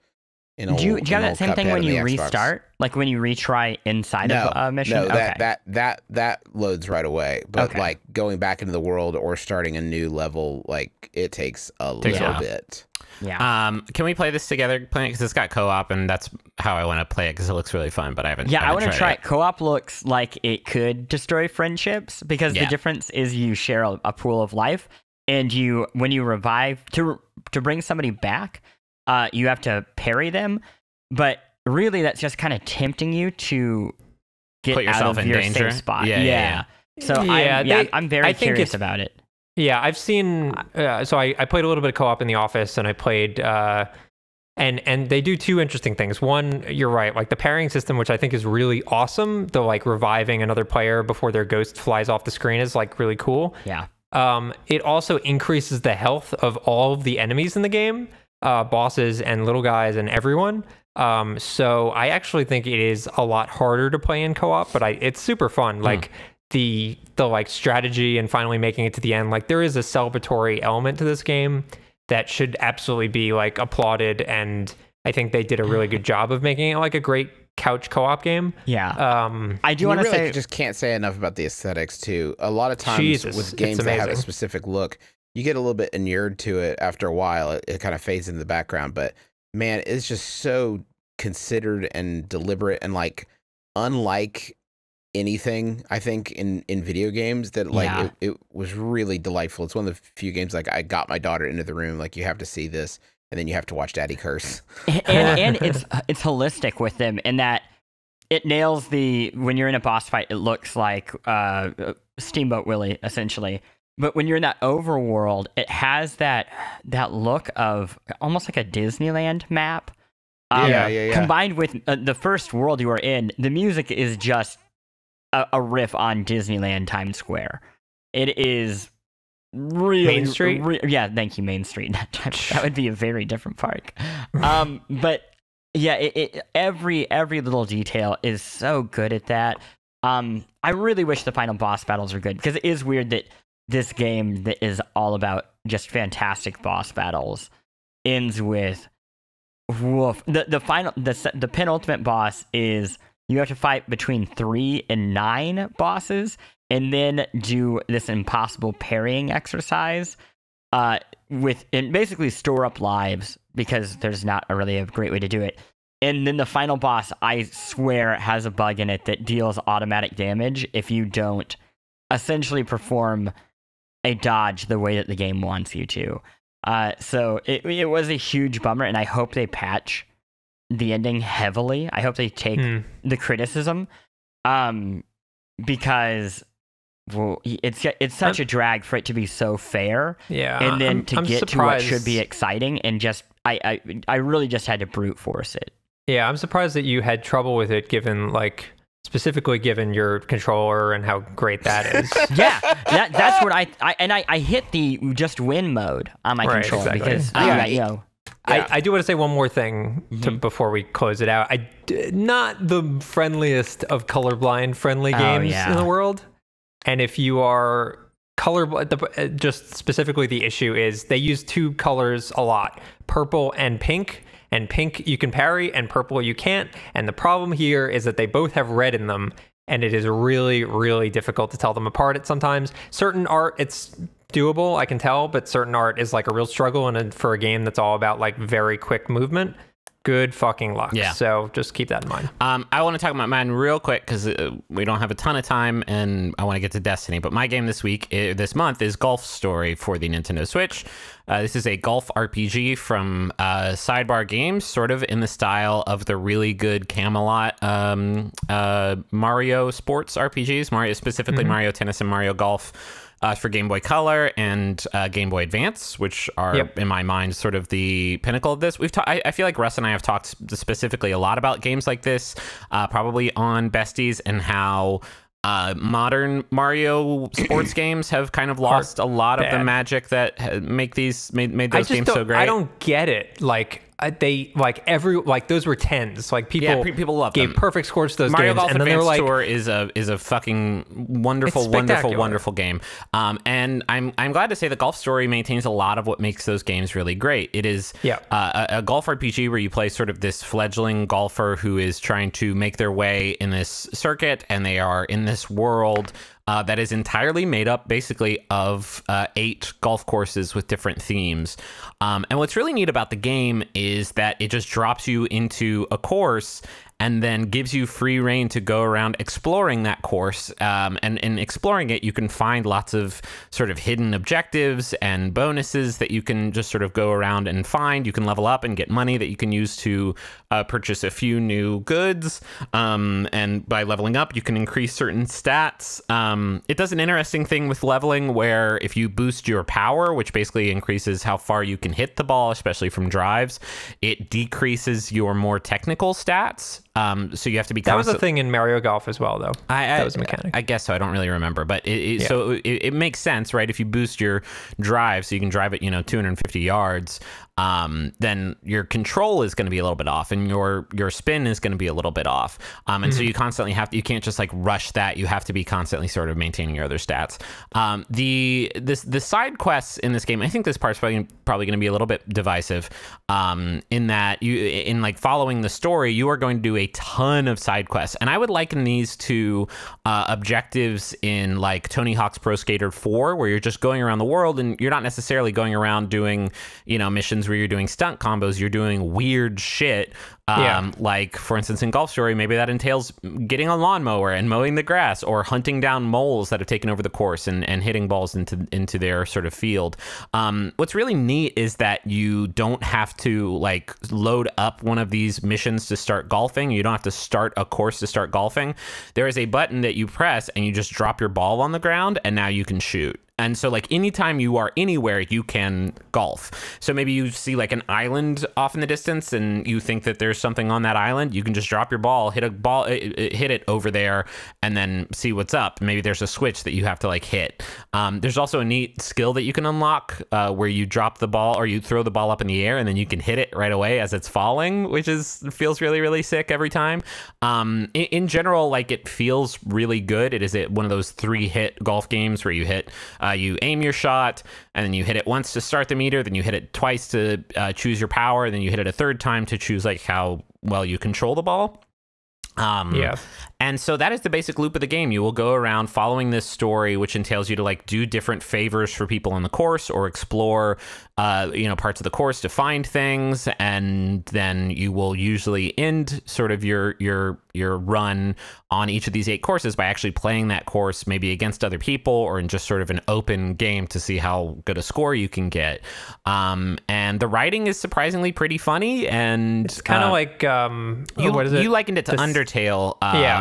Do you have that same thing when you restart? Like when you retry inside of a mission? No, okay. that loads right away. But like going back into the world or starting a new level, like it takes a little bit. Yeah. Can we play this together, Plante? Because it's got co-op, and that's how I want to play it because it looks really fun. But I haven't. Yeah, I want to try it. Co-op looks like it could destroy friendships because the difference is you share a pool of life, and when you revive to bring somebody back. You have to parry them, but really that's just kind of tempting you to get put yourself out of in your danger. safe spot. Yeah. So I'm very curious about it. Yeah, I've seen. So I played a little bit of co-op in the office, and I played. And they do two interesting things. One, you're right, like the parrying system, which I think is really awesome. The like reviving another player before their ghost flies off the screen is like really cool. Yeah. It also increases the health of all of the enemies in the game. Bosses and little guys and everyone. So I actually think it is a lot harder to play in co-op, but it's super fun. Like the like strategy and finally making it to the end. Like there is a celebratory element to this game that should absolutely be like applauded, and I think they did a really good job of making it like a great couch co-op game. Yeah. I do want to say, just can't say enough about the aesthetics too. A lot of times with games that have a specific look, you get a little bit inured to it after a while. It kind of fades in the background, but man, it's just so considered and deliberate and like unlike anything I think in video games that like it was really delightful. It's one of the few games like I got my daughter into the room, like you have to see this and then you have to watch Daddy curse. and it's holistic with them in that it nails when you're in a boss fight, it looks like Steamboat Willie essentially. But when you're in that overworld, it has that look of almost like a Disneyland map. Combined with the first world you are in, the music is just a riff on Disneyland Times Square. It is really Main Street. Thank you, Main Street. That would be a very different park. But yeah, every little detail is so good at that. I really wish the final boss battles were good because it is weird that this game that is all about just fantastic boss battles ends with woof. The penultimate boss is you have to fight between 3 and 9 bosses and then do this impossible parrying exercise and basically store up lives because there's not really a great way to do it. And then the final boss, I swear, has a bug in it that deals automatic damage if you don't essentially perform a dodge the way that the game wants you to. So it was a huge bummer, and I hope they patch the ending heavily. I hope they take the criticism, because it's such a drag for it to be so fair. Yeah, and then I'm get surprised. To what should be exciting, and just I really just had to brute force it. Yeah, I'm surprised that you had trouble with it, specifically given your controller and how great that is. Yeah, that's what I hit the just win mode on my controller because I do want to say one more thing before we close it out. Not the friendliest of colorblind friendly games in the world, and if you are colorblind, just specifically the issue is they use 2 colors a lot: purple and pink. And pink you can parry, and purple you can't. And the problem here is that they both have red in them, and it is really, really difficult to tell them apart at sometimes. Certain art, it's doable, I can tell, but certain art is like a real struggle, and for a game that's all about like very quick movement. good fucking luck. Yeah. So just keep that in mind. I want to talk about mine real quick because we don't have a ton of time, and I want to get to Destiny. But my game this month is Golf Story for the Nintendo Switch. This is a golf RPG from Sidebar Games, sort of in the style of the really good Camelot Mario sports RPGs, specifically Mario Tennis and Mario Golf. For Game Boy Color and Game Boy Advance, which are, in my mind, sort of the pinnacle of this. I feel like Russ and I have talked specifically a lot about games like this, probably on Besties, and how modern Mario sports games have kind of lost a lot of the magic that made those games so great. I don't get it. Like those were 10s. Like people love gave them. Perfect scores to those Mario games, Golf and then they were Advance like, Tour is a fucking wonderful game. And I'm glad to say that Golf Story maintains a lot of what makes those games really great. It is a golf RPG where you play sort of this fledgling golfer who is trying to make their way in this circuit, and they are in this world that is entirely made up basically of 8 golf courses with different themes. And what's really neat about the game is that it just drops you into a course and then gives you free reign to go around exploring that course. And in exploring it, you can find lots of sort of hidden objectives and bonuses that you can just sort of go around and find. You can level up and get money that you can use to purchase a few new goods. And by leveling up, you can increase certain stats. It does an interesting thing with leveling where if you boost your power, which basically increases how far you can hit the ball, especially from drives, it decreases your more technical stats. So you have to be. That was a thing in Mario Golf as well, though. That was a mechanic. I guess so. I don't really remember, but so it makes sense, right? If you boost your drive, so you can drive it, 250 yards. Then your control is going to be a little bit off, and your spin is going to be a little bit off. And so you constantly you can't just like rush that. You have to be constantly sort of maintaining your other stats. The side quests in this game, I think this part's probably going to be a little bit divisive. In that in like following the story, you are going to do a ton of side quests, and I would liken these to objectives in like Tony Hawk's Pro Skater 4, where you're just going around the world and you're not necessarily going around doing missions where you're doing stunt combos. You're doing weird shit. Like, for instance, in Golf Story, maybe that entails getting a lawnmower and mowing the grass, or hunting down moles that have taken over the course and hitting balls into their sort of field. What's really neat is that you don't have to like load up one of these missions to start golfing. You don't have to start a course to start golfing. There is a button that you press and you just drop your ball on the ground, and now you can shoot. And so like anytime you are anywhere, you can golf. So maybe you see like an island off in the distance and you think that there's something on that island. You can just drop your ball, hit it over there, and then see what's up. Maybe there's a switch that you have to like hit. There's also a neat skill that you can unlock where you drop the ball, or you throw the ball up in the air and then you can hit it right away as it's falling, which feels really, really sick every time. In general, like it feels really good. It is one of those 3-hit golf games where you hit you aim your shot, and then you hit it once to start the meter, then you hit it twice to choose your power, and then you hit it a third time to choose like how well you control the ball. And so that is the basic loop of the game. You will go around following this story, which entails you to like do different favors for people on the course, or explore parts of the course to find things, and then you will usually end sort of your run on each of these 8 courses by actually playing that course maybe against other people, or in just sort of an open game to see how good a score you can get. And the writing is surprisingly pretty funny, and it's kind of like what is it? You likened it to Undertale.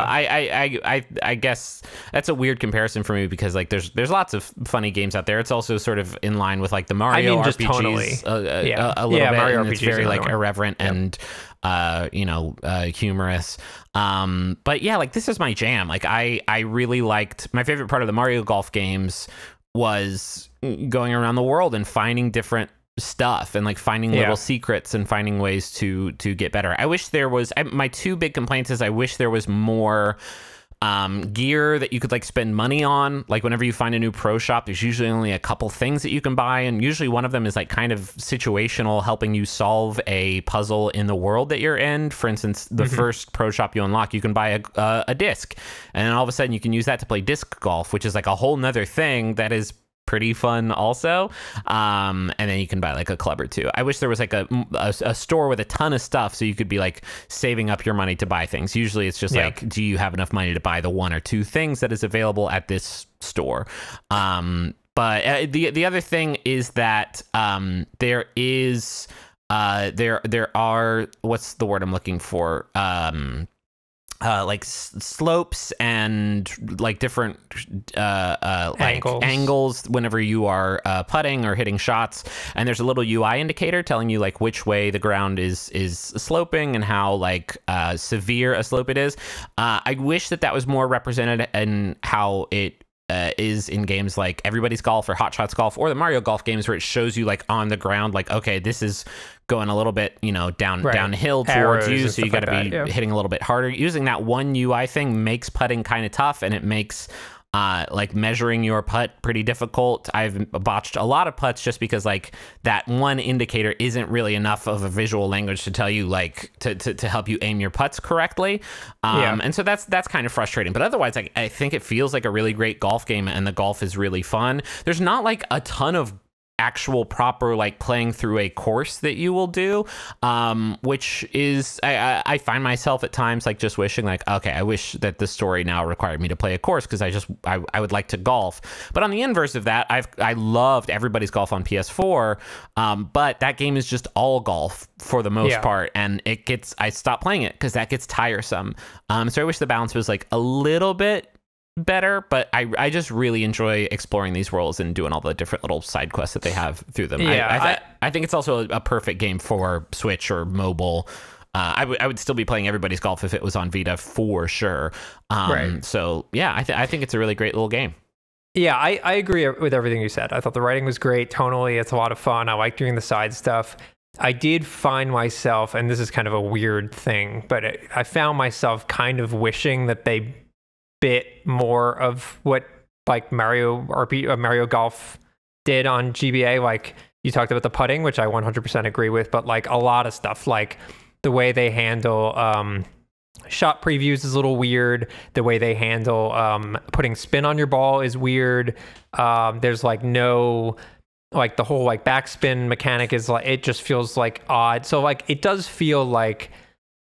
I guess that's a weird comparison for me, because like there's lots of funny games out there. It's also sort of in line with like the Mario RPGs tonally. a little bit, Mario and RPGs it's very like irreverent and humorous. But yeah, like this is my jam. Like I really liked, my favorite part of the Mario Golf games was going around the world and finding different stuff and like finding little secrets and finding ways to get better. I wish there was, my 2 big complaints is I wish there was more gear that you could like spend money on. Like whenever you find a new pro shop, there's usually only a couple things that you can buy, and usually one of them is like kind of situational, helping you solve a puzzle in the world that you're in. For instance, the first pro shop you unlock, you can buy a disc, and then all of a sudden you can use that to play disc golf, which is like a whole nother thing that is pretty fun also. And then you can buy like a club or two. I wish there was like a store with a ton of stuff so you could be like saving up your money to buy things. Usually it's just like, do you have enough money to buy the 1 or 2 things that is available at this store? But the other thing is that there are, what's the word I'm looking for? Like slopes and like different like angles whenever you are putting or hitting shots, and there's a little UI indicator telling you like which way the ground is sloping and how like severe a slope it is. I wish that was more represented in how it is in games like Everybody's Golf or Hot Shots Golf or the Mario Golf games, where it shows you like on the ground, like, okay, this is going a little bit, downhill towards you, so you got to be hitting a little bit harder. Using that one UI thing makes putting kind of tough, and it makes like measuring your putt pretty difficult. I've botched a lot of putts just because like that one indicator isn't really enough of a visual language to tell you like to help you aim your putts correctly. And so that's kind of frustrating. But otherwise, I think it feels like a really great golf game, and the golf is really fun. There's not like a ton of actual proper like playing through a course that you will do, which is I find myself at times like just wishing like, okay, I wish that the story now required me to play a course, because I would like to golf. But on the inverse of that, I loved Everybody's Golf on PS4, but that game is just all golf for the most part, and I stopped playing it because that gets tiresome. So I wish the balance was like a little bit better, but I just really enjoy exploring these worlds and doing all the different little side quests that they have through them. I think it's also a perfect game for Switch or mobile. I would still be playing Everybody's Golf if it was on Vita for sure. So yeah, I think it's a really great little game. Yeah, I agree with everything you said. I thought the writing was great. Tonally, it's a lot of fun. I like doing the side stuff. I did find myself, and this is kind of a weird thing, but I found myself kind of wishing that they bit more of what like Mario Golf did on GBA. Like you talked about the putting, which I 100% agree with, but like a lot of stuff, like the way they handle shot previews is a little weird. The way they handle putting spin on your ball is weird. There's like no, like the whole like backspin mechanic is like, it just feels like odd. So like it does feel like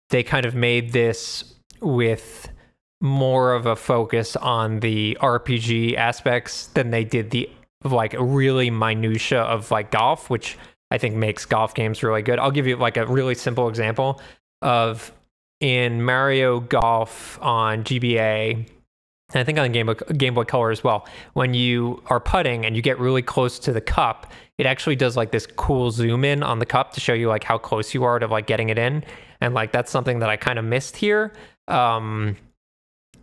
they kind of made this with more of a focus on the RPG aspects than they did the like really minutia of like golf, which I think makes golf games really good. I'll give you like a really simple example of in Mario Golf on GBA, and I think on Game Boy Color as well, when you are putting and you get really close to the cup, it actually does like this cool zoom in on the cup to show you like how close you are to like getting it in. And like that's something that I kind of missed here.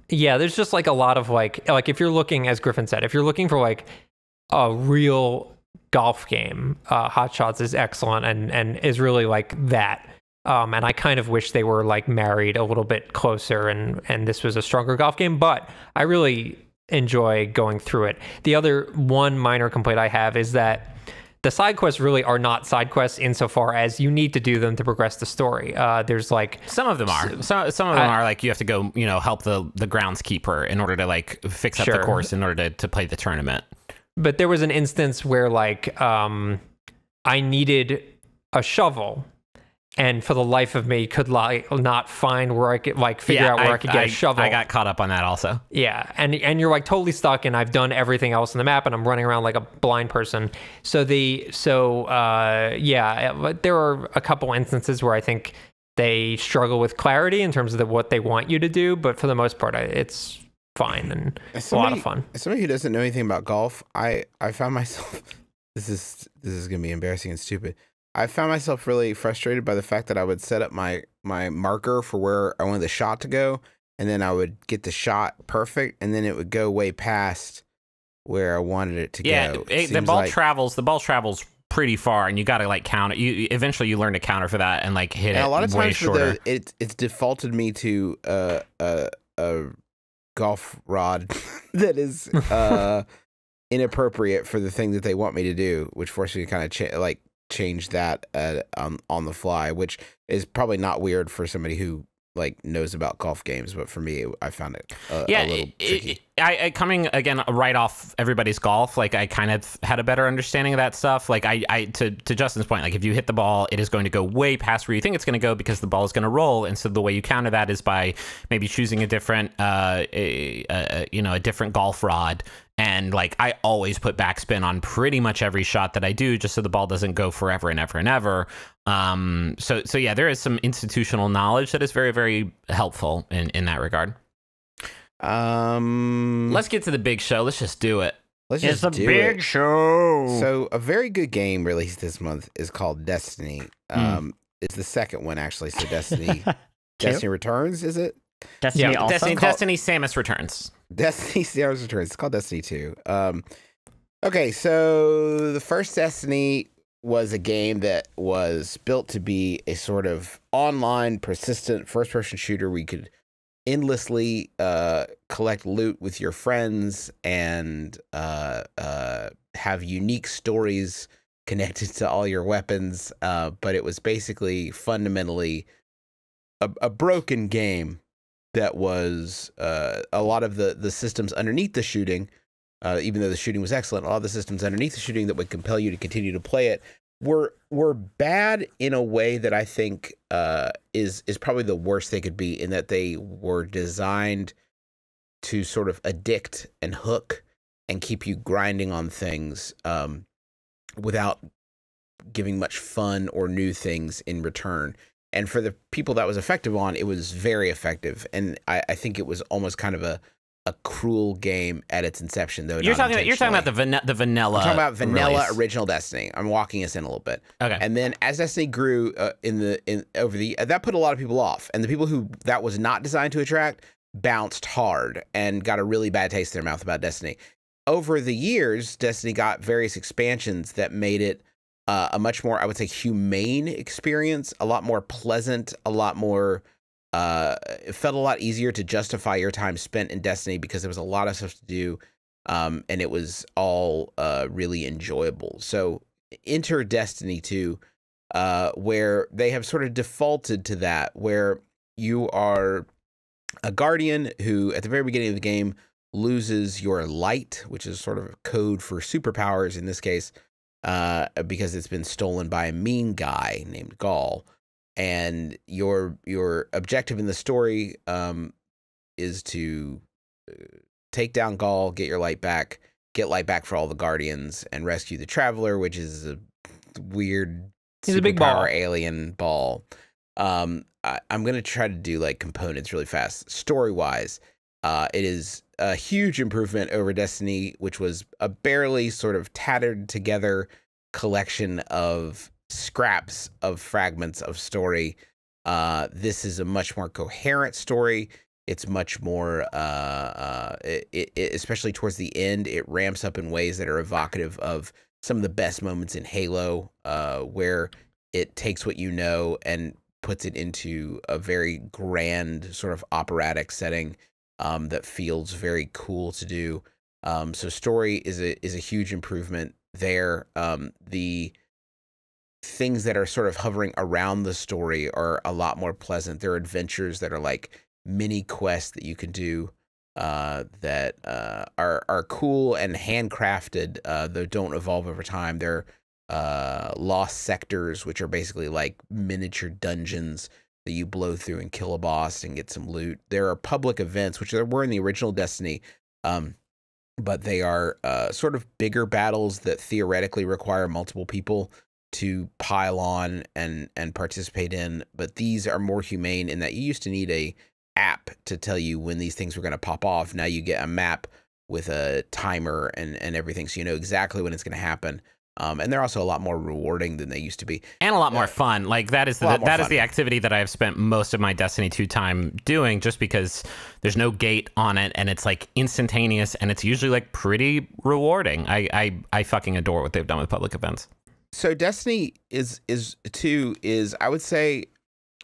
Yeah, there's just like a lot of like if you're looking, as Griffin said, if you're looking for like a real golf game, Hot Shots is excellent and is really like that. And I kind of wish they were like married a little bit closer, and this was a stronger golf game, but I really enjoy going through it. The other one minor complaint I have is that the side quests really are not side quests insofar as you need to do them to progress the story. There's like some of them are. Some of them are like you have to go, help the groundskeeper in order to like fix up the course in order to play the tournament. But there was an instance where like I needed a shovel, and for the life of me could like not find where I could like figure out where I could get a shovel. I got caught up on that also. Yeah, and you're like totally stuck, and I've done everything else on the map, and I'm running around like a blind person. But there are a couple instances where I think they struggle with clarity in terms of what they want you to do, but for the most part, it's fine and a lot of fun. As somebody who doesn't know anything about golf, I found myself this is gonna be embarrassing and stupid. I found myself really frustrated by the fact that I would set up my marker for where I wanted the shot to go, and then I would get the shot perfect, and then it would go way past where I wanted it to go. Yeah, the ball travels pretty far, and you got to like count it. Eventually you learn to counter for that and like hit it. A lot of times shorter. It's defaulted me to a golf rod that is inappropriate for the thing that they want me to do, which forces me to kind of change that on the fly, which is probably not weird for somebody who like knows about golf games, but for me I found it a little tricky. I coming again right off everybody's golf, like I kind of had a better understanding of that stuff. Like I to Justin's point, like if you hit the ball, it is going to go way past where you think it's going to go because the ball is going to roll. And so the way you counter that is by maybe choosing a different a different golf rod. And like I always put backspin on pretty much every shot that I do, just so the ball doesn't go forever and ever and ever. So yeah, there is some institutional knowledge that is very, very helpful in that regard. Let's get to the big show. Let's just do it. It's a big show. So a very good game released this month is called Destiny. It's the second one actually. So Destiny Returns, is it? Destiny also? Destiny Samus Returns. Destiny Samus Returns. It's called Destiny 2. Okay, so the first Destiny was a game that was built to be a sort of online, persistent first-person shooter where you could endlessly collect loot with your friends and have unique stories connected to all your weapons. But it was basically fundamentally a broken game that was a lot of the systems underneath the shooting, even though the shooting was excellent, a lot of the systems underneath the shooting that would compel you to continue to play it were bad in a way that I think is probably the worst they could be, in that they were designed to sort of addict and hook and keep you grinding on things without giving much fun or new things in return. And for the people that was effective on, it was very effective. And I think it was almost kind of a cruel game at its inception, though. You're talking about the vanilla. I'm talking about vanilla release. original Destiny. I'm walking us in a little bit. Okay. And then as Destiny grew that put a lot of people off, and the people who that was not designed to attract bounced hard and got a really bad taste in their mouth about Destiny. Over the years, Destiny got various expansions that made it a much more, I would say, humane experience, a lot more pleasant, a lot more. It felt a lot easier to justify your time spent in Destiny because there was a lot of stuff to do, and it was all really enjoyable. So enter Destiny 2, where they have sort of defaulted to that, where you are a guardian who, at the very beginning of the game, loses your light, which is sort of code for superpowers in this case, because it's been stolen by a mean guy named Gaul. And your objective in the story is to take down Gaul, get your light back, get light back for all the Guardians, and rescue the Traveler, which is a weird He's a big ball. alien ball. I'm going to try to do like components really fast. Story-wise, it is a huge improvement over Destiny, which was a barely sort of tattered together collection of scraps of fragments of story. This is a much more coherent story. It's much more, especially towards the end, it ramps up in ways that are evocative of some of the best moments in Halo, where it takes what you know and puts it into a very grand sort of operatic setting that feels very cool to do. So story is a huge improvement there. The things that are sort of hovering around the story are a lot more pleasant. There are adventures that are like mini quests that you can do that are cool and handcrafted, though don't evolve over time. They're lost sectors, which are basically like miniature dungeons that you blow through and kill a boss and get some loot. There are public events, which there were in the original Destiny, but they are sort of bigger battles that theoretically require multiple people to pile on and participate in. But these are more humane in that you used to need a app to tell you when these things were going to pop off. Now you get a map with a timer and everything, so you know exactly when it's going to happen. And they're also a lot more rewarding than they used to be, and a lot more fun. Like that is the activity that I have spent most of my Destiny 2 time doing, just because there's no gate on it and it's like instantaneous and it's usually like pretty rewarding. I fucking adore what they've done with public events. So Destiny is I would say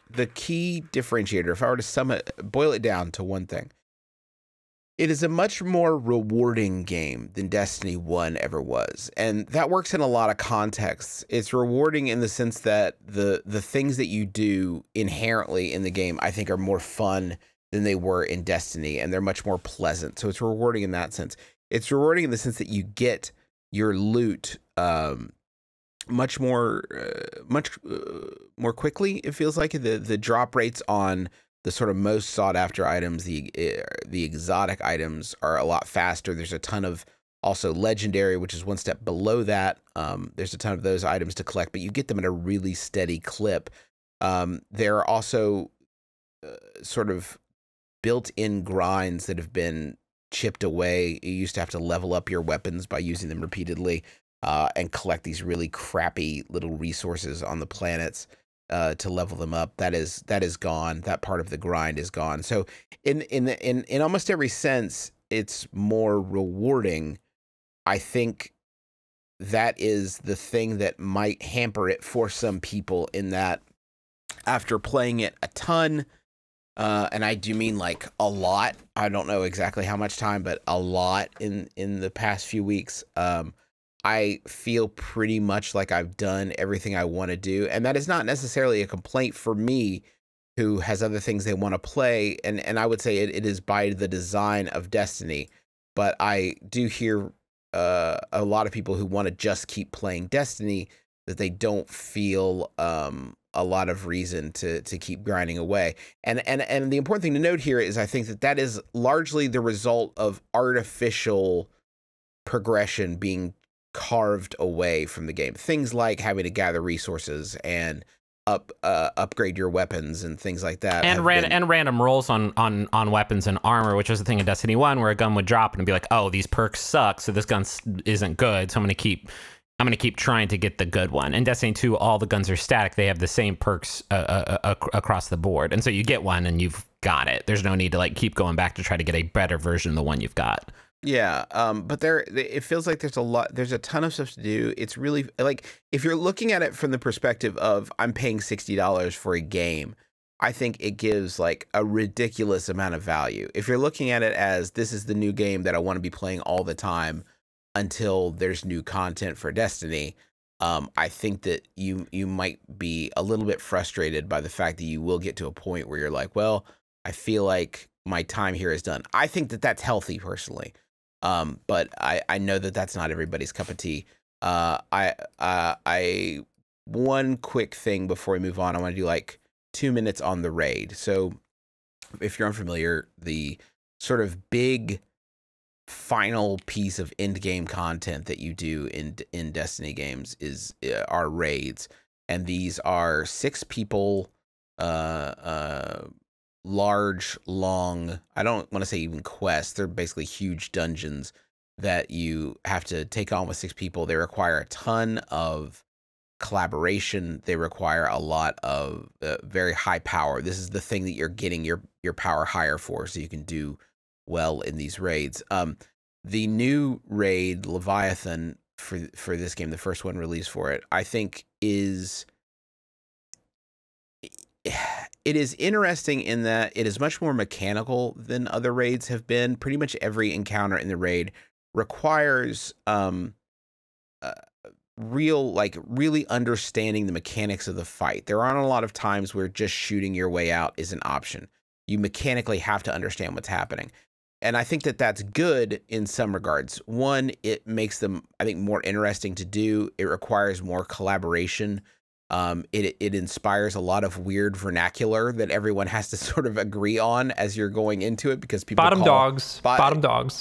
the key differentiator. If I were to boil it down to one thing, it is a much more rewarding game than Destiny 1 ever was. And that works in a lot of contexts. It's rewarding in the sense that the things that you do inherently in the game, I think, are more fun than they were in Destiny, and they're much more pleasant. So it's rewarding in that sense. It's rewarding in the sense that you get your loot much more quickly. It feels like the drop rates on the sort of most sought after items, the exotic items, are a lot faster. There's a ton of also legendary, which is one step below that. There's a ton of those items to collect, but you get them at a really steady clip. There are also sort of built-in grinds that have been chipped away. You used to have to level up your weapons by using them repeatedly and collect these really crappy little resources on the planets to level them up. That is gone. That part of the grind is gone. So in almost every sense, it's more rewarding. I think that is the thing that might hamper it for some people, in that after playing it a ton, and I do mean like a lot. I don't know exactly how much time, but a lot in the past few weeks. I feel pretty much like I've done everything I want to do. And that is not necessarily a complaint for me, who has other things they want to play. And I would say it is by the design of Destiny. But I do hear a lot of people who want to just keep playing Destiny, that they don't feel a lot of reason to keep grinding away. And the important thing to note here is I think that is largely the result of artificial progression being carved away from the game. Things like having to gather resources and upgrade your weapons and things like that. And random rolls on weapons and armor, which was the thing in Destiny 1, where a gun would drop and it'd be like, oh, these perks suck, so this gun isn't good, so I'm gonna keep trying to get the good one. In Destiny 2, all the guns are static. They have the same perks across the board. And so you get one and you've got it. There's no need to like keep going back to try to get a better version of the one you've got. Yeah, but it feels like there's a ton of stuff to do. It's really like, if you're looking at it from the perspective of I'm paying $60 for a game, I think it gives like a ridiculous amount of value. If you're looking at it as this is the new game that I want to be playing all the time until there's new content for Destiny, I think that you might be a little bit frustrated by the fact that you will get to a point where you're like, well, I feel like my time here is done. I think that that's healthy personally. But I know that that's not everybody's cup of tea. One quick thing before we move on, I want to do like 2 minutes on the raid. So if you're unfamiliar, the sort of big final piece of end game content that you do in Destiny games are raids. And these are 6 people, large, long, I don't want to say even quests. They're basically huge dungeons that you have to take on with 6 people. They require a ton of collaboration. They require a lot of very high power. This is the thing that you're getting your power higher for, so you can do well in these raids. The new raid, Leviathan, for this game, the first one released for it, I think it is interesting in that it is much more mechanical than other raids have been. Pretty much every encounter in the raid requires really understanding the mechanics of the fight. There aren't a lot of times where just shooting your way out is an option. You mechanically have to understand what's happening. And I think that that's good in some regards. One, it makes them, I think, more interesting to do. It requires more collaboration. It inspires a lot of weird vernacular that everyone has to sort of agree on as you're going into it, because people bottom dogs.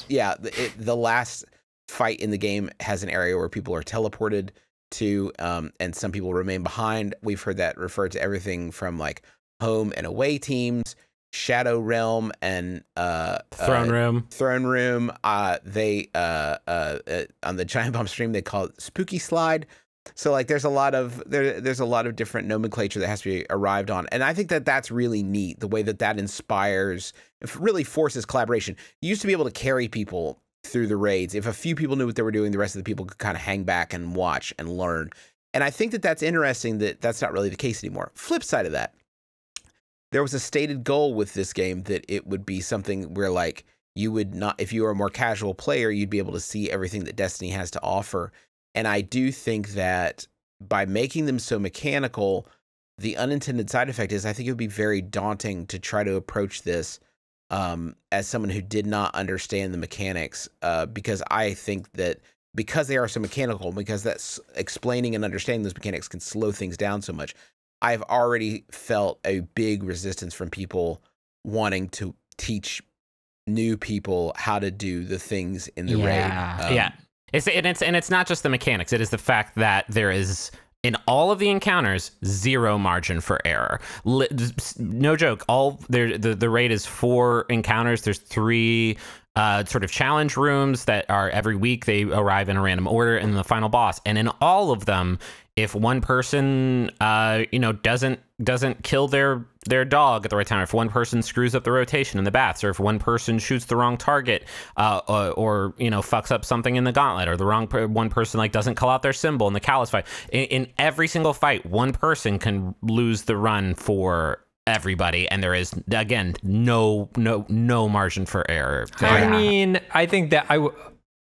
Yeah, the last fight in the game has an area where people are teleported to, and some people remain behind. We've heard that referred to everything from like home and away teams, Shadow Realm, and Throne Room. They on the Giant Bomb stream they call it Spooky Slide. So like there's a lot of different nomenclature that has to be arrived on, and I think that that's really neat, the way that inspires, it really forces collaboration. You used to be able to carry people through the raids. If a few people knew what they were doing, the rest of the people could kind of hang back and watch and learn. And I think that that's interesting that that's not really the case anymore. Flip side of that, there was a stated goal with this game that it would be something where like you would not, if you were a more casual player, you'd be able to see everything that Destiny has to offer. And I do think that by making them so mechanical, the unintended side effect is I think it would be very daunting to try to approach this as someone who did not understand the mechanics, because I think that because they are so mechanical, because that's explaining and understanding those mechanics can slow things down so much. I've already felt a big resistance from people wanting to teach new people how to do the things in the raid. It's not just the mechanics. It is the fact that there is, in all of the encounters, zero margin for error. No joke. The raid is 4 encounters. There's 3 sort of challenge rooms that are every week. They arrive in a random order, and then the final boss. And in all of them, if one person doesn't kill their dog at the right time, or if one person screws up the rotation in the baths, or if one person shoots the wrong target, or fucks up something in the gauntlet, or one person like doesn't call out their symbol in the callus fight, in every single fight, one person can lose the run for everybody, and there is, again, no margin for error. I mean, I think that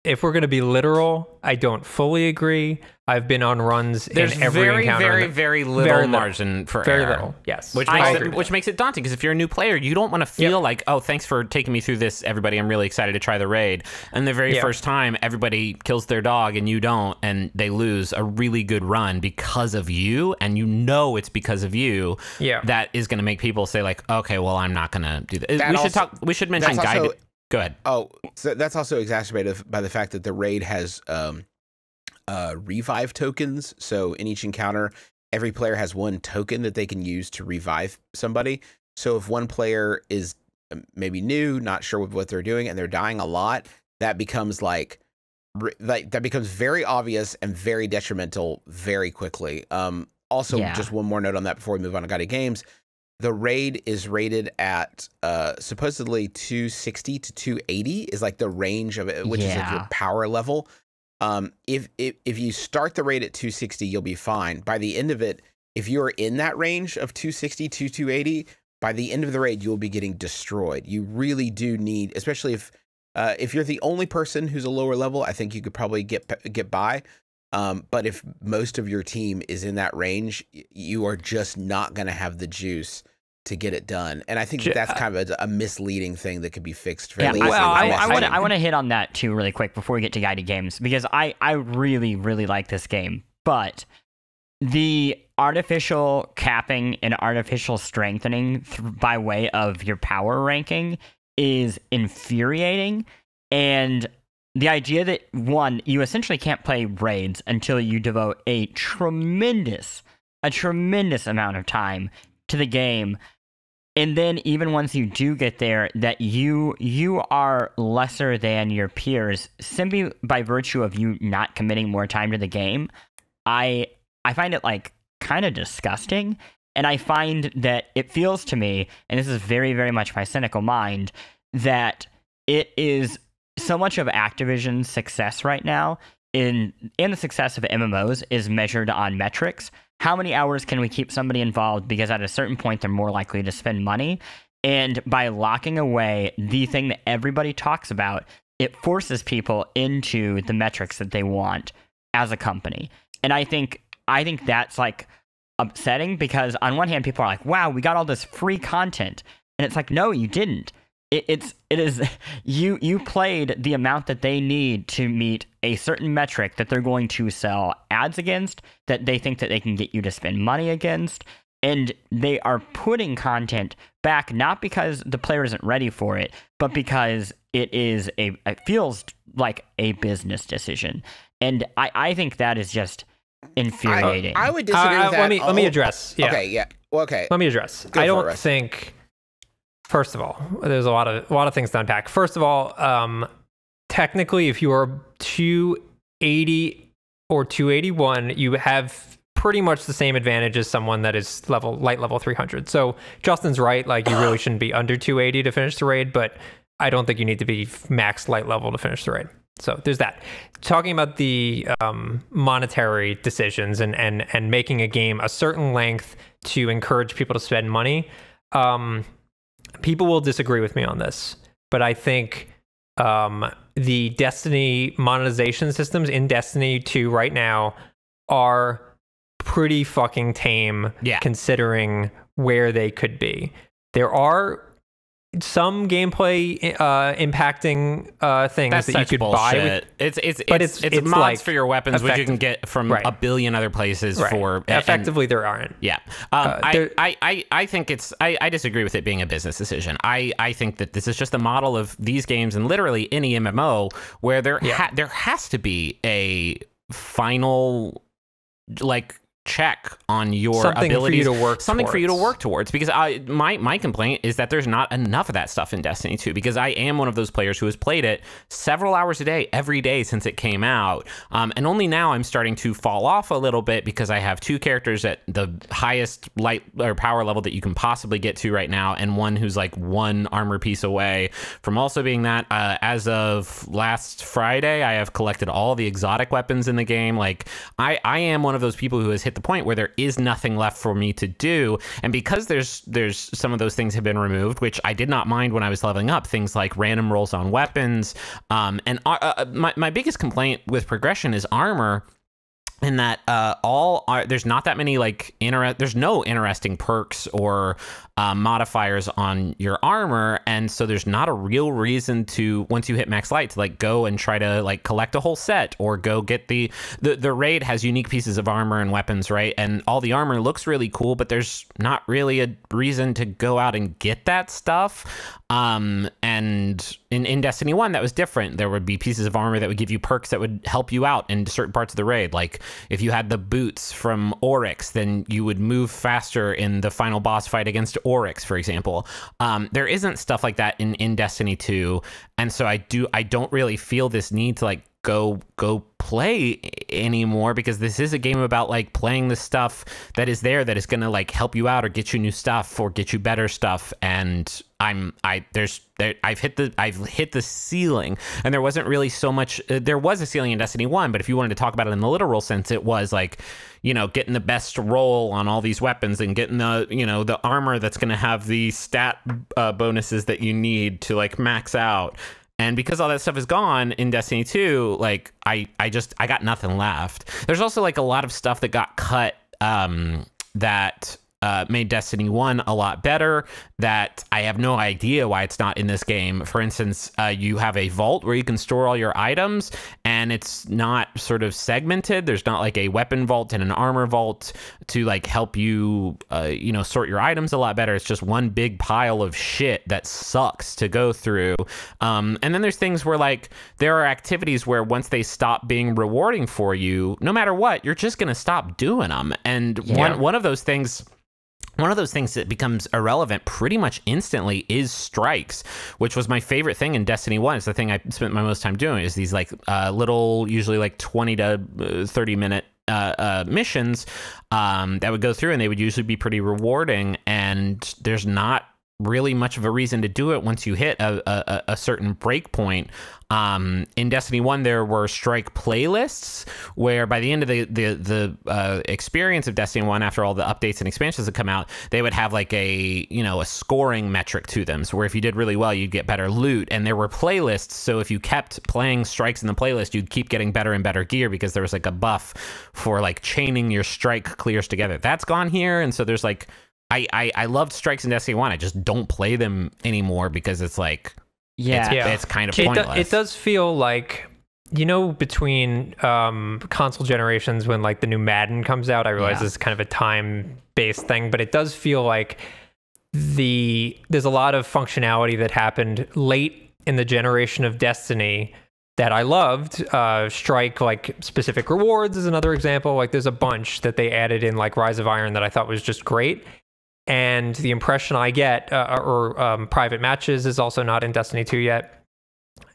if we're going to be literal, I don't fully agree. I've been on runs There's in every encounter. very little margin for very error. Little, yes. Which makes it daunting, because if you're a new player, you don't want to feel like, oh, thanks for taking me through this, everybody. I'm really excited to try the raid. And the very first time, everybody kills their dog and you don't, and they lose a really good run because of you, and it's because of you. Yeah. That is going to make people say, like, okay, well, I'm not going to do that. We should mention guided. Go ahead. Oh, so that's also exacerbated by the fact that the raid has revive tokens. So in each encounter, every player has 1 token that they can use to revive somebody. So if one player is maybe new, not sure what they're doing, and they're dying a lot, that becomes that becomes very obvious and very detrimental very quickly. Also, just one more note on that before we move on to guided games. The raid is rated at supposedly 260 to 280 is like the range of it, which is like your power level. If you start the raid at 260, you'll be fine. By the end of it, if you're in that range of 260 to 280, by the end of the raid, you'll be getting destroyed. You really do need, especially if you're the only person who's a lower level, I think you could probably get by. But if most of your team is in that range, you are just not going to have the juice to get it done. And I think that's kind of a misleading thing that could be fixed fairly easily. I want to hit on that too really quick before we get to guided games, because I really, really like this game. But the artificial capping and artificial strengthening by way of your power ranking is infuriating. And the idea that, one, you essentially can't play raids until you devote a tremendous amount of time to the game, and then even once you do get there, that you are lesser than your peers simply by virtue of you not committing more time to the game. I find it like kind of disgusting, and I find that it feels to me, and this is very, very much my cynical mind, that it is so much of Activision's success right now in the success of MMOs is measured on metrics. How many hours can we keep somebody involved? Because at a certain point, they're more likely to spend money. And by locking away the thing that everybody talks about, it forces people into the metrics that they want as a company. And I think that's like upsetting, because on one hand, people are like, wow, we got all this free content. And it's like, no, you didn't. It is you played the amount that they need to meet a certain metric that they're going to sell ads against, that they think that they can get you to spend money against, and they are putting content back not because the player isn't ready for it, but because it feels like a business decision. And I think that is just infuriating. I would disagree with that. Let me address. Yeah. Okay, yeah. Well, okay. Let me address. I don't think. First of all, there's a lot of things to unpack. First of all, technically, if you are 280 or 281, you have pretty much the same advantage as someone that is light level 300. So Justin's right. Like, you really shouldn't be under 280 to finish the raid, but I don't think you need to be max light level to finish the raid. So there's that. Talking about the monetary decisions and making a game a certain length to encourage people to spend money. People will disagree with me on this, but I think the Destiny monetization systems in Destiny 2 right now are pretty fucking tame, considering where they could be. There are some gameplay impacting things That's that you such could bullshit. buy. It's mods like for your weapons, which you can get from a billion other places for. Effectively, there aren't. Yeah. I think I disagree with it being a business decision. I think that this is just a model of these games and literally any MMO where there has to be a final check on your abilities, for you to work for you to work towards, because my complaint is that there's not enough of that stuff in Destiny 2, because I am one of those players who has played it several hours a day every day since it came out, and only now I'm starting to fall off a little bit because I have 2 characters at the highest light or power level that you can possibly get to right now, and one who's like 1 armor piece away from also being that. As of last Friday, I have collected all the exotic weapons in the game. Like I am one of those people who has hit the point where there is nothing left for me to do, and because there's some of those things have been removed, which I did not mind when I was leveling up, things like random rolls on weapons, and my biggest complaint with progression is armor, in that there's not that many there's no interesting perks or modifiers on your armor, and so there's not a real reason to, once you hit max light, to go and try to collect a whole set, or go get the raid has unique pieces of armor and weapons, right? And all the armor looks really cool, but there's not really a reason to go out and get that stuff. And in Destiny 1, that was different. There would be pieces of armor that would give you perks that would help you out in certain parts of the raid. Like if you had the boots from Oryx, then you would move faster in the final boss fight against Oryx, for example. There isn't stuff like that in Destiny 2, and so I don't really feel this need to go play anymore, because this is a game about playing the stuff that is there, that is going to help you out or get you new stuff or get you better stuff. And I've hit the ceiling, and there wasn't really so much. There was a ceiling in Destiny 1, but if you wanted to talk about it in the literal sense, it was getting the best roll on all these weapons and getting the armor that's going to have the stat bonuses that you need to max out. And because all that stuff is gone in Destiny 2, I got nothing left. There's also a lot of stuff that got cut that made Destiny 1 a lot better, that I have no idea why it's not in this game. For instance, you have a vault where you can store all your items, and it's not sort of segmented. There's not a weapon vault and an armor vault to help you sort your items a lot better. It's just one big pile of shit that sucks to go through. And then there's things where there are activities where once they stop being rewarding for you, no matter what, you're just gonna stop doing them. And one of those things that becomes irrelevant pretty much instantly is strikes, which was my favorite thing in Destiny 1. It's the thing I spent my most time doing, is these little, usually 20 to 30 minute missions that would go through, and they would usually be pretty rewarding. And there's not really much of a reason to do it once you hit a certain break point. In Destiny 1, there were strike playlists where by the end of the experience of Destiny 1, after all the updates and expansions had come out, they would have a scoring metric to them. So where if you did really well, you'd get better loot, and there were playlists. So if you kept playing strikes in the playlist, you'd keep getting better and better gear, because there was a buff for chaining your strike clears together. That's gone here, and so there's I loved strikes in Destiny 1. I just don't play them anymore because it's it's kind of pointless. It does feel between console generations, when the new Madden comes out, I realize this is kind of a time-based thing, but it does feel there's a lot of functionality that happened late in the generation of Destiny that I loved. Strike, specific rewards is another example. There's a bunch that they added in Rise of Iron that I thought was just great. And the impression I get, private matches is also not in Destiny 2 yet.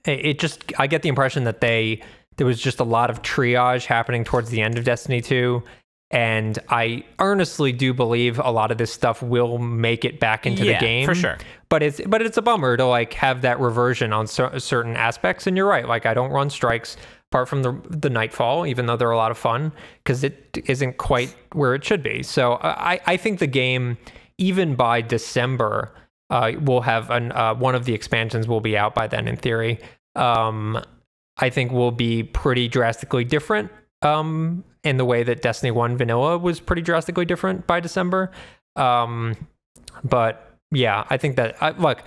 I get the impression that there was just a lot of triage happening towards the end of Destiny 2. And I earnestly do believe a lot of this stuff will make it back into the game. For sure. But it's a bummer to have that reversion on certain aspects. And you're right, I don't run strikes apart from the Nightfall, even though they're a lot of fun, because it isn't quite where it should be. So I think the game, even by December, will have one of the expansions will be out by then, in theory. I think will be pretty drastically different in the way that Destiny 1 vanilla was pretty drastically different by December. But Yeah, I think that, look,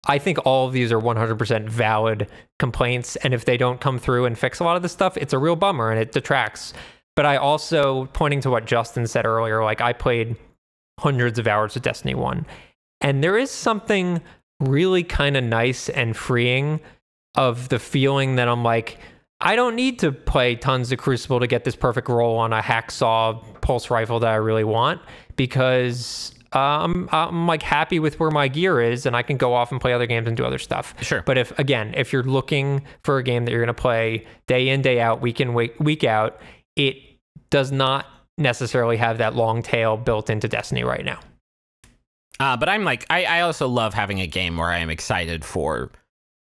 I think all of these are 100% valid complaints. And if they don't come through and fix a lot of this stuff, it's a real bummer and it detracts. But I also, pointing to what Justin said earlier, like I played hundreds of hours of Destiny 1. And there is something really kind of nice and freeing of the feeling that I'm like, I don't need to play tons of Crucible to get this perfect roll on a hacksaw pulse rifle that I really want, because I'm like happy with where my gear is and I can go off and play other games and do other stuff. Sure. But if you're looking for a game that you're going to play day in, day out, week in, week out, it does not necessarily have that long tail built into Destiny right now. But I'm like, I also love having a game where I am excited for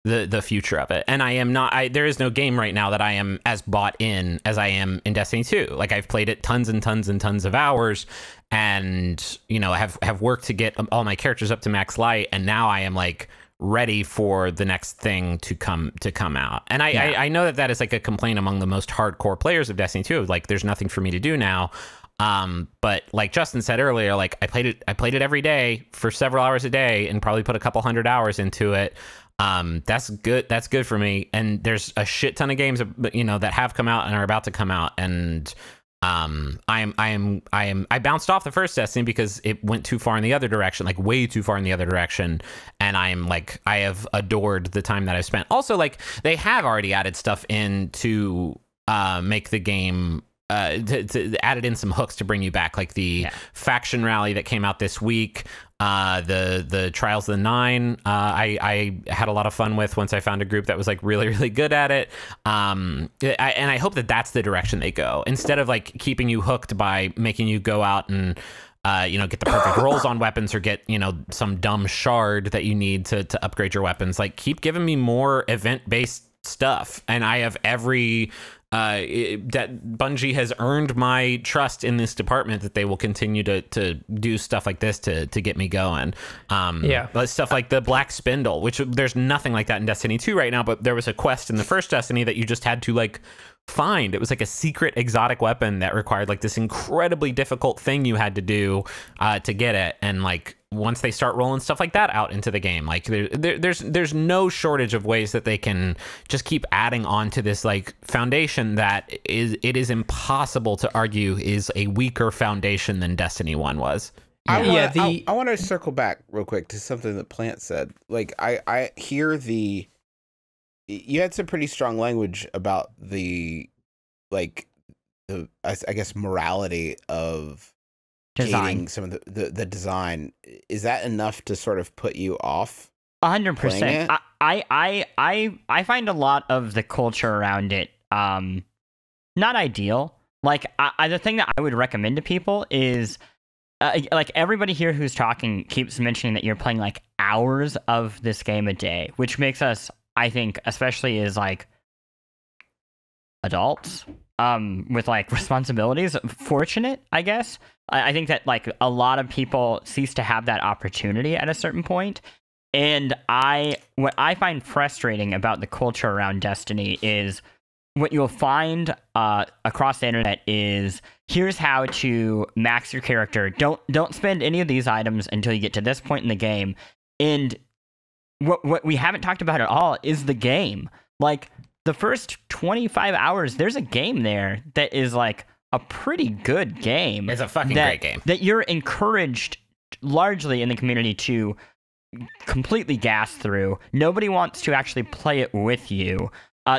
the future of it. And I am not, there is no game right now that I am as bought in as I am in Destiny 2. Like I've played it tons and tons and tons of hours and, you know, have worked to get all my characters up to max light. And now I am like ready for the next thing to come out. And I know that is like a complaint among the most hardcore players of Destiny 2. Like there's nothing for me to do now. But like Justin said earlier, like I played it every day for several hours a day and probably put a couple 100 hours into it. That's good for me. And there's a shit ton of games, you know, that have come out and are about to come out. And I bounced off the first Destiny because it went too far in the other direction, like way too far in the other direction. And I have adored the time that I've spent. Also, like they have already added stuff in to make the game to added in some hooks to bring you back, like the faction rally that came out this week, the Trials of the Nine. I had a lot of fun with once I found a group that was like really, really good at it. And I hope that that's the direction they go, instead of like keeping you hooked by making you go out and you know, get the perfect rolls on weapons or get, you know, some dumb shard that you need to upgrade your weapons. Like keep giving me more event-based stuff, and I have every that Bungie has earned my trust in this department that they will continue to do stuff like this to get me going. But stuff like the Black Spindle, which there's nothing like that in Destiny 2 right now, but there was a quest in the first Destiny that you just had to like find. It was like a secret exotic weapon that required like this incredibly difficult thing you had to do to get it. And like once they start rolling stuff like that out into the game, like there's no shortage of ways that they can just keep adding on to this like foundation that it is impossible to argue is a weaker foundation than Destiny 1 was. I want to circle back real quick to something that Plante said. Like I hear you had some pretty strong language about the I guess morality of design, some of the design. Is that enough to sort of put you off? 100%. I find a lot of the culture around it not ideal. Like the thing that I would recommend to people is like everybody here who's talking keeps mentioning that you're playing like hours of this game a day, which makes us, I think, especially as like adults with like responsibilities, fortunate, I guess. I think that like a lot of people cease to have that opportunity at a certain point. And what I find frustrating about the culture around Destiny is what you'll find across the internet is, here's how to max your character. Don't spend any of these items until you get to this point in the game. And what we haven't talked about at all is the game. Like the first 25 hours, there's a game there that is like a pretty good game. It's a fucking great game that you're encouraged largely in the community to completely gas through. Nobody wants to actually play it with you.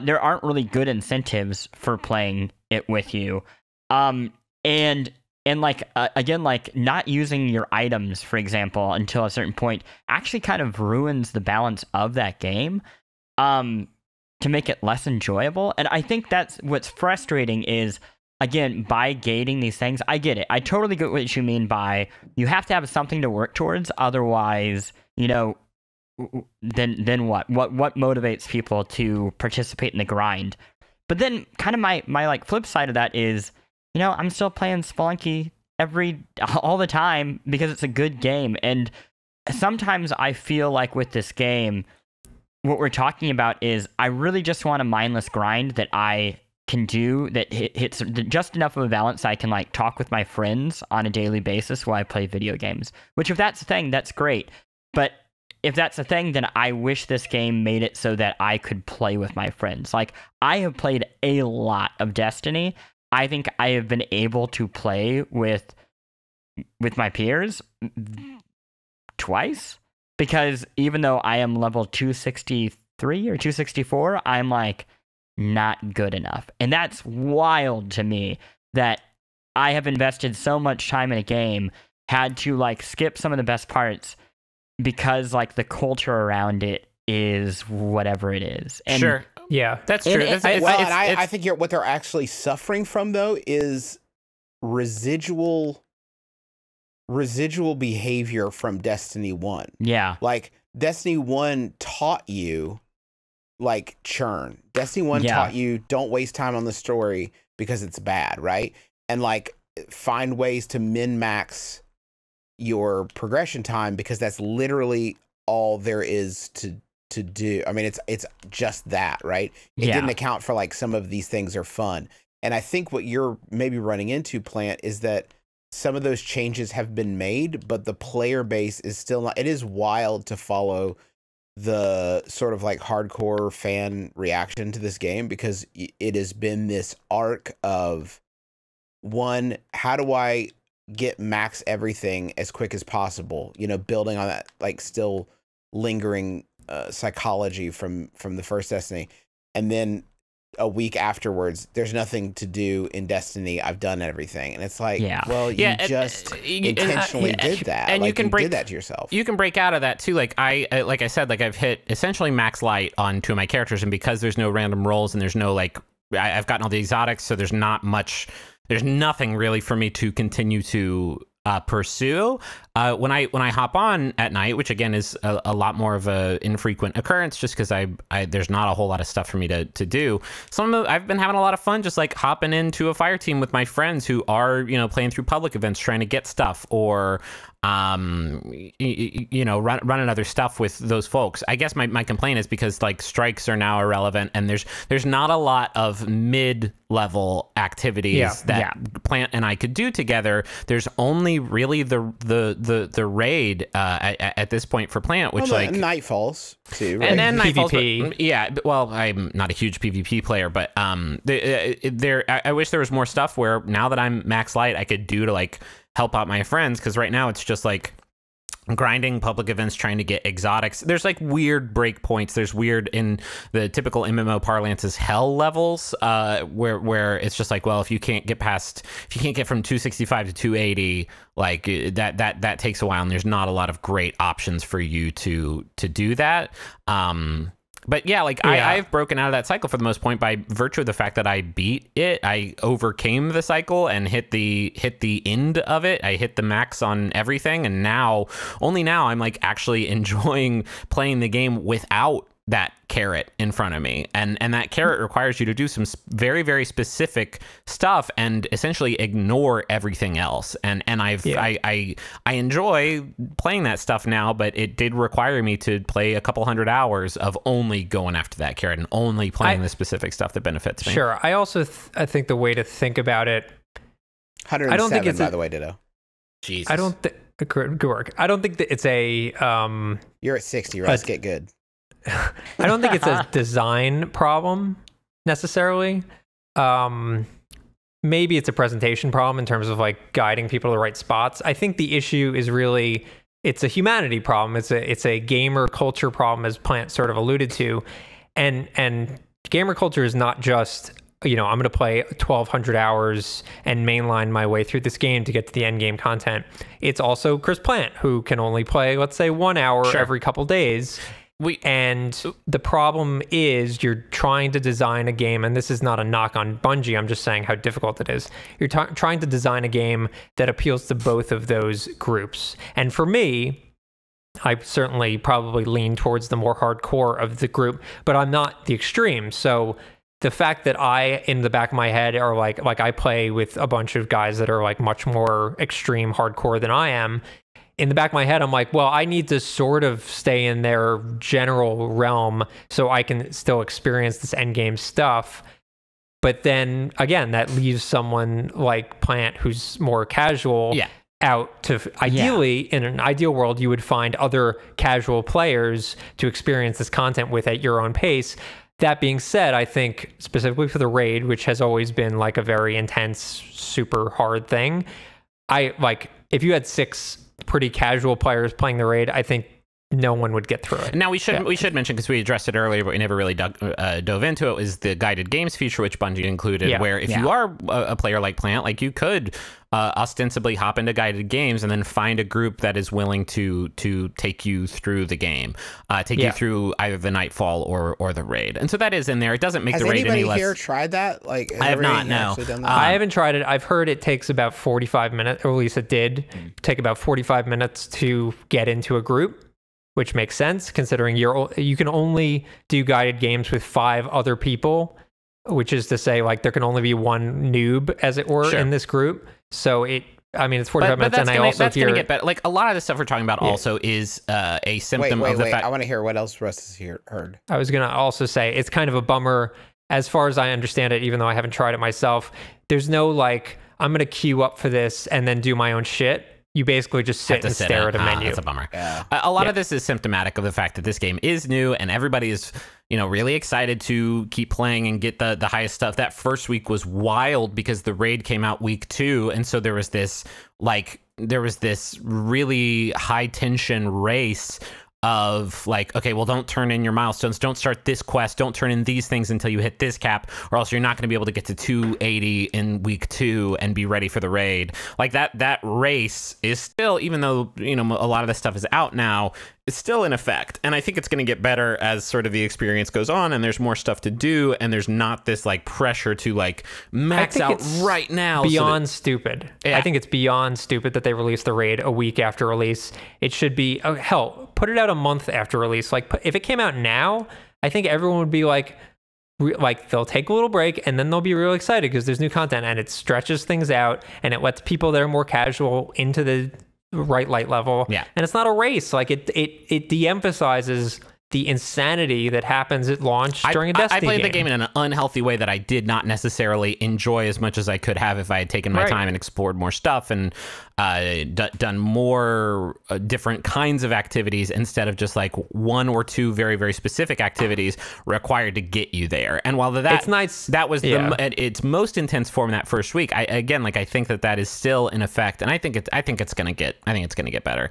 There aren't really good incentives for playing it with you. And like, again, like not using your items, for example, until a certain point actually kind of ruins the balance of that game to make it less enjoyable. And I think that's what's frustrating is, again, by gating these things, I get it. I totally get what you mean by you have to have something to work towards. Otherwise, you know, then what? What motivates people to participate in the grind? But then kind of my like flip side of that is, you know, I'm still playing Spelunky all the time because it's a good game. And sometimes I feel like with this game, what we're talking about is I really just want a mindless grind that I can do that hits just enough of a balance I can like talk with my friends on a daily basis while I play video games. Which if that's the thing, that's great. But if that's the thing, then I wish this game made it so that I could play with my friends. Like, I have played a lot of Destiny. I think I have been able to play with my peers twice, because even though I am level 263 or 264, I'm like not good enough. And that's wild to me that I have invested so much time in a game, had to like skip some of the best parts because like the culture around it is whatever it is. And sure. Yeah, That's true. I think what they're actually suffering from though is residual behavior from Destiny 1. Yeah. Like Destiny 1 taught you like churn. Destiny 1 taught you don't waste time on the story because it's bad, right? And like find ways to min-max your progression time because that's literally all there is to do. I mean, it's just that, right? It didn't account for like some of these things are fun. And I think what you're maybe running into, Plant, is that some of those changes have been made, but the player base is still not. It is wild to follow the sort of like hardcore fan reaction to this game because it has been this arc of one, how do I get max everything as quick as possible? You know, building on that like still lingering psychology from the first Destiny, and then a week afterwards there's nothing to do in Destiny, I've done everything, and it's like, well, you just intentionally did that, and like, you can break did that to yourself. You can break out of that too. Like I said, like I've hit essentially max light on two of my characters, and because there's no random rolls and there's no like I've gotten all the exotics, so there's nothing really for me to continue to pursue. When I hop on at night, which again is a lot more of a infrequent occurrence, just because I there's not a whole lot of stuff for me to do. I've been having a lot of fun just like hopping into a fire team with my friends who are, you know, playing through public events trying to get stuff, or you know, running other stuff with those folks. I guess my complaint is because like strikes are now irrelevant, and there's not a lot of mid-level activities that Plant and I could do together. There's only really the raid at this point for Plant, which like Nightfalls too, right? And then PvP. Nightfalls, yeah. Well, I'm not a huge PvP player, but I wish there was more stuff where now that I'm max light, I could do to like help out my friends, because right now it's just like grinding public events, trying to get exotics. There's like weird breakpoints. There's weird, in the typical MMO parlances, hell levels, where it's just like, well, if you can't get from 265 to 280, like that takes a while, and there's not a lot of great options for you to do that. But yeah, like I've broken out of that cycle for the most part by virtue of the fact that I beat it. I overcame the cycle and hit the end of it. I hit the max on everything, and only now I'm like actually enjoying playing the game without that carrot in front of me, and that carrot requires you to do some very, very specific stuff and essentially ignore everything else. And I enjoy playing that stuff now, but it did require me to play a couple hundred hours of only going after that carrot and only playing the specific stuff that benefits me. Sure. I also I think the way to think about it, 107, I don't think it's by the way, Ditto. Jesus. I don't think good work. I don't think that it's a you're at 60, Russ. Get good. I don't think it's a design problem necessarily. Maybe it's a presentation problem in terms of like guiding people to the right spots. I think the issue is really, it's a humanity problem. It's a gamer culture problem, as Plant sort of alluded to. And gamer culture is not just, you know, I'm going to play 1,200 hours and mainline my way through this game to get to the end game content. It's also Chris Plant, who can only play, let's say, 1 hour every couple days. And the problem is you're trying to design a game, and this is not a knock on Bungie, I'm just saying how difficult it is. You're trying to design a game that appeals to both of those groups. And for me, I certainly probably lean towards the more hardcore of the group, but I'm not the extreme. So the fact that I, in the back of my head, are like I play with a bunch of guys that are like much more extreme hardcore than I am, in the back of my head, I'm like, well, I need to sort of stay in their general realm so I can still experience this endgame stuff. But then again, that leaves someone like Plant, who's more casual, out to ideally, in an ideal world, you would find other casual players to experience this content with at your own pace. That being said, I think specifically for the raid, which has always been like a very intense, super hard thing, if you had 6 pretty casual players playing the raid, I think no one would get through it. Now we should mention, because we addressed it earlier, but we never really dove into it, is the guided games feature, which Bungie included, where if you are a player like Plant, like you could ostensibly hop into guided games and then find a group that is willing to take you through the game, take you through either the Nightfall or the raid. And so that is in there. It doesn't make the raid any less. Has anybody here tried that? Like, I have not. No, I haven't tried it. I've heard it takes about 45 minutes, or at least it did take about 45 minutes to get into a group, which makes sense considering you can only do guided games with 5 other people, which is to say, like, there can only be one noob, as it were, in this group. So it's 45 minutes, and that's going to get better. Like, a lot of the stuff we're talking about also is a symptom of the fact. I want to hear what else Russ has heard. I was going to also say it's kind of a bummer, as far as I understand it, even though I haven't tried it myself. There's no like, I'm going to queue up for this and then do my own shit. You basically just sit and stare at a menu. That's a bummer. Yeah. A lot of this is symptomatic of the fact that this game is new and everybody is, really excited to keep playing and get the highest stuff. That first week was wild because the raid came out week 2, and so there was this really high tension race of like, okay, well, don't turn in your milestones, don't start this quest, don't turn in these things until you hit this cap, or else you're not going to be able to get to 280 in week 2 and be ready for the raid. Like that race is still, even though a lot of this stuff is out now, it's still in effect. And I think it's going to get better as sort of the experience goes on and there's more stuff to do, and there's not this like pressure to like max out right now. Beyond stupid. Yeah. I think it's beyond stupid that they released the raid a week after release. It should be, hell, put it out a month after release. Like, if it came out now, I think everyone would be like they'll take a little break and then they'll be real excited because there's new content, and it stretches things out and it lets people that are more casual into the right light level. Yeah. And it's not a race. Like, it de-emphasizes the insanity that happens at launch during a Destiny game. I played the game in an unhealthy way that I did not necessarily enjoy as much as I could have if I had taken my time and explored more stuff and done more different kinds of activities instead of just like 1 or 2 very, very specific activities required to get you there. And while it's nice, that was its most intense form that first week. I think that is still in effect, and I think it's going to get better.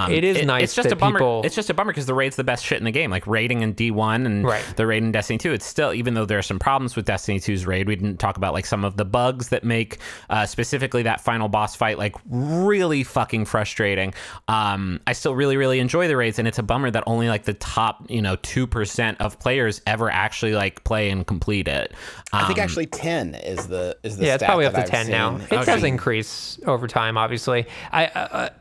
It is nice. It's just a bummer. It's just a bummer because the raid's the best shit in the game. Like raiding in D1 and the raid in Destiny 2, it's still, even though there are some problems with Destiny 2's raid, we didn't talk about like some of the bugs that make specifically that final boss fight like really fucking frustrating. I still really, really enjoy the raids, and it's a bummer that only like the top 2% of players ever actually like play and complete it. I think actually 10 is the it's probably up to 10 now. It does increase over time, obviously.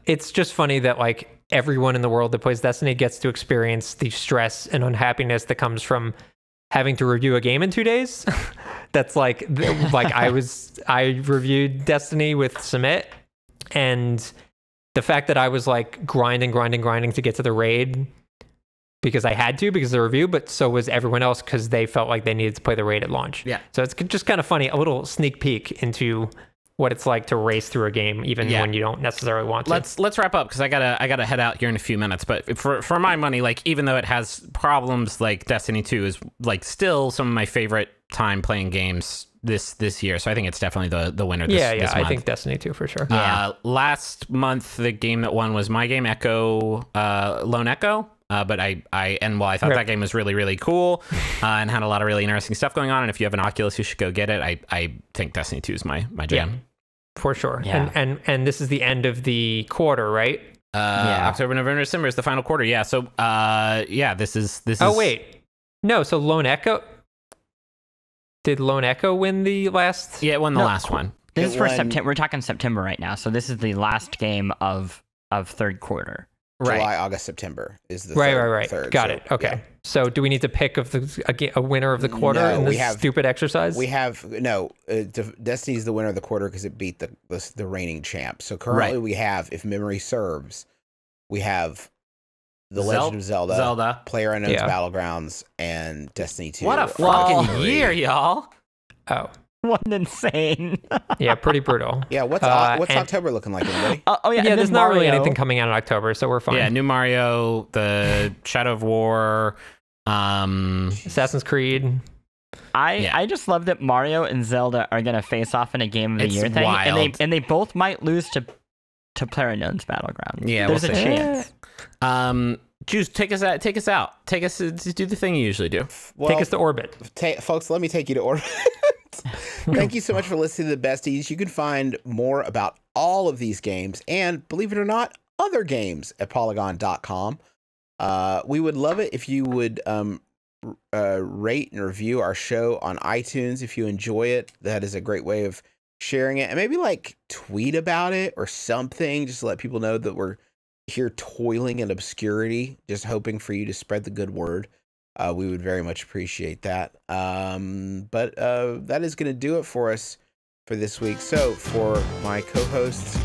It's just funny that like everyone in the world that plays Destiny gets to experience the stress and unhappiness that comes from having to review a game in 2 days. That's like I reviewed Destiny with Submit, and the fact that I was like grinding to get to the raid because I had to, because of the review, but so was everyone else because they felt like they needed to play the raid at launch. Yeah. So it's just kind of funny, a little sneak peek into what it's like to race through a game, even when you don't necessarily want to. Let's wrap up because I gotta head out here in a few minutes. But for my money, like, even though it has problems, like Destiny 2 is like still some of my favorite time playing games this year. So I think it's definitely the winner this month. I think Destiny 2 for sure. Last month the game that won was my game, Lone Echo. But I thought that game was really, really cool and had a lot of really interesting stuff going on. And if you have an Oculus, you should go get it. I think Destiny 2 is my jam. Yeah, for sure. Yeah. And this is the end of the quarter, right? October, November, December is the final quarter. Yeah. So this is. Oh wait, no. So Lone Echo. Did Lone Echo win the last? Yeah, it won the last one. This is for September. We're talking September right now. So this is the last game of third quarter. July, August, September is the right. third. Got it. Okay. Yeah. So do we need to pick a winner of the quarter in this stupid exercise? We have Destiny's the winner of the quarter because it beat the reigning champ. So currently we have, if memory serves, we have The Legend of Zelda, PlayerUnknown's Battlegrounds, and Destiny 2. What a fucking year, y'all! Oh, Wasn't insane. yeah, pretty brutal. Yeah, what's and- October looking like, everybody? Oh yeah, Yeah, and there's then not really Mario. anything coming out in October, so we're fine. Yeah, new Mario, the Shadow of War, Assassin's Creed. I just love that Mario and Zelda are gonna face off in a Game of the It's Year thing, wild. and they both might lose to PlayerUnknown's Battleground. Yeah, there's we'll a see. chance. Juice, take us out. Take us to do the thing you usually do. Well, Take us to orbit. folks, let me take you to orbit. Thank you so much for listening to the Besties. You can find more about all of these games and, believe it or not, other games at polygon.com. We would love it if you would rate and review our show on iTunes if you enjoy it. That is a great way of sharing it, and maybe like tweet about it or something, just to let people know that we're here toiling in obscurity, just hoping for you to spread the good word. We would very much appreciate that. But that is going to do it for us for this week. So for my co-hosts,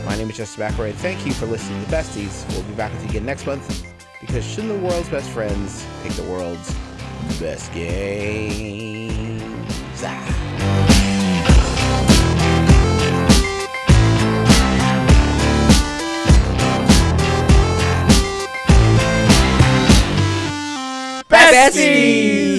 my name is Justin McElroy. Thank you for listening to the Besties. We'll be back with you again next month, because shouldn't the world's best friends pick the world's best games? Besties!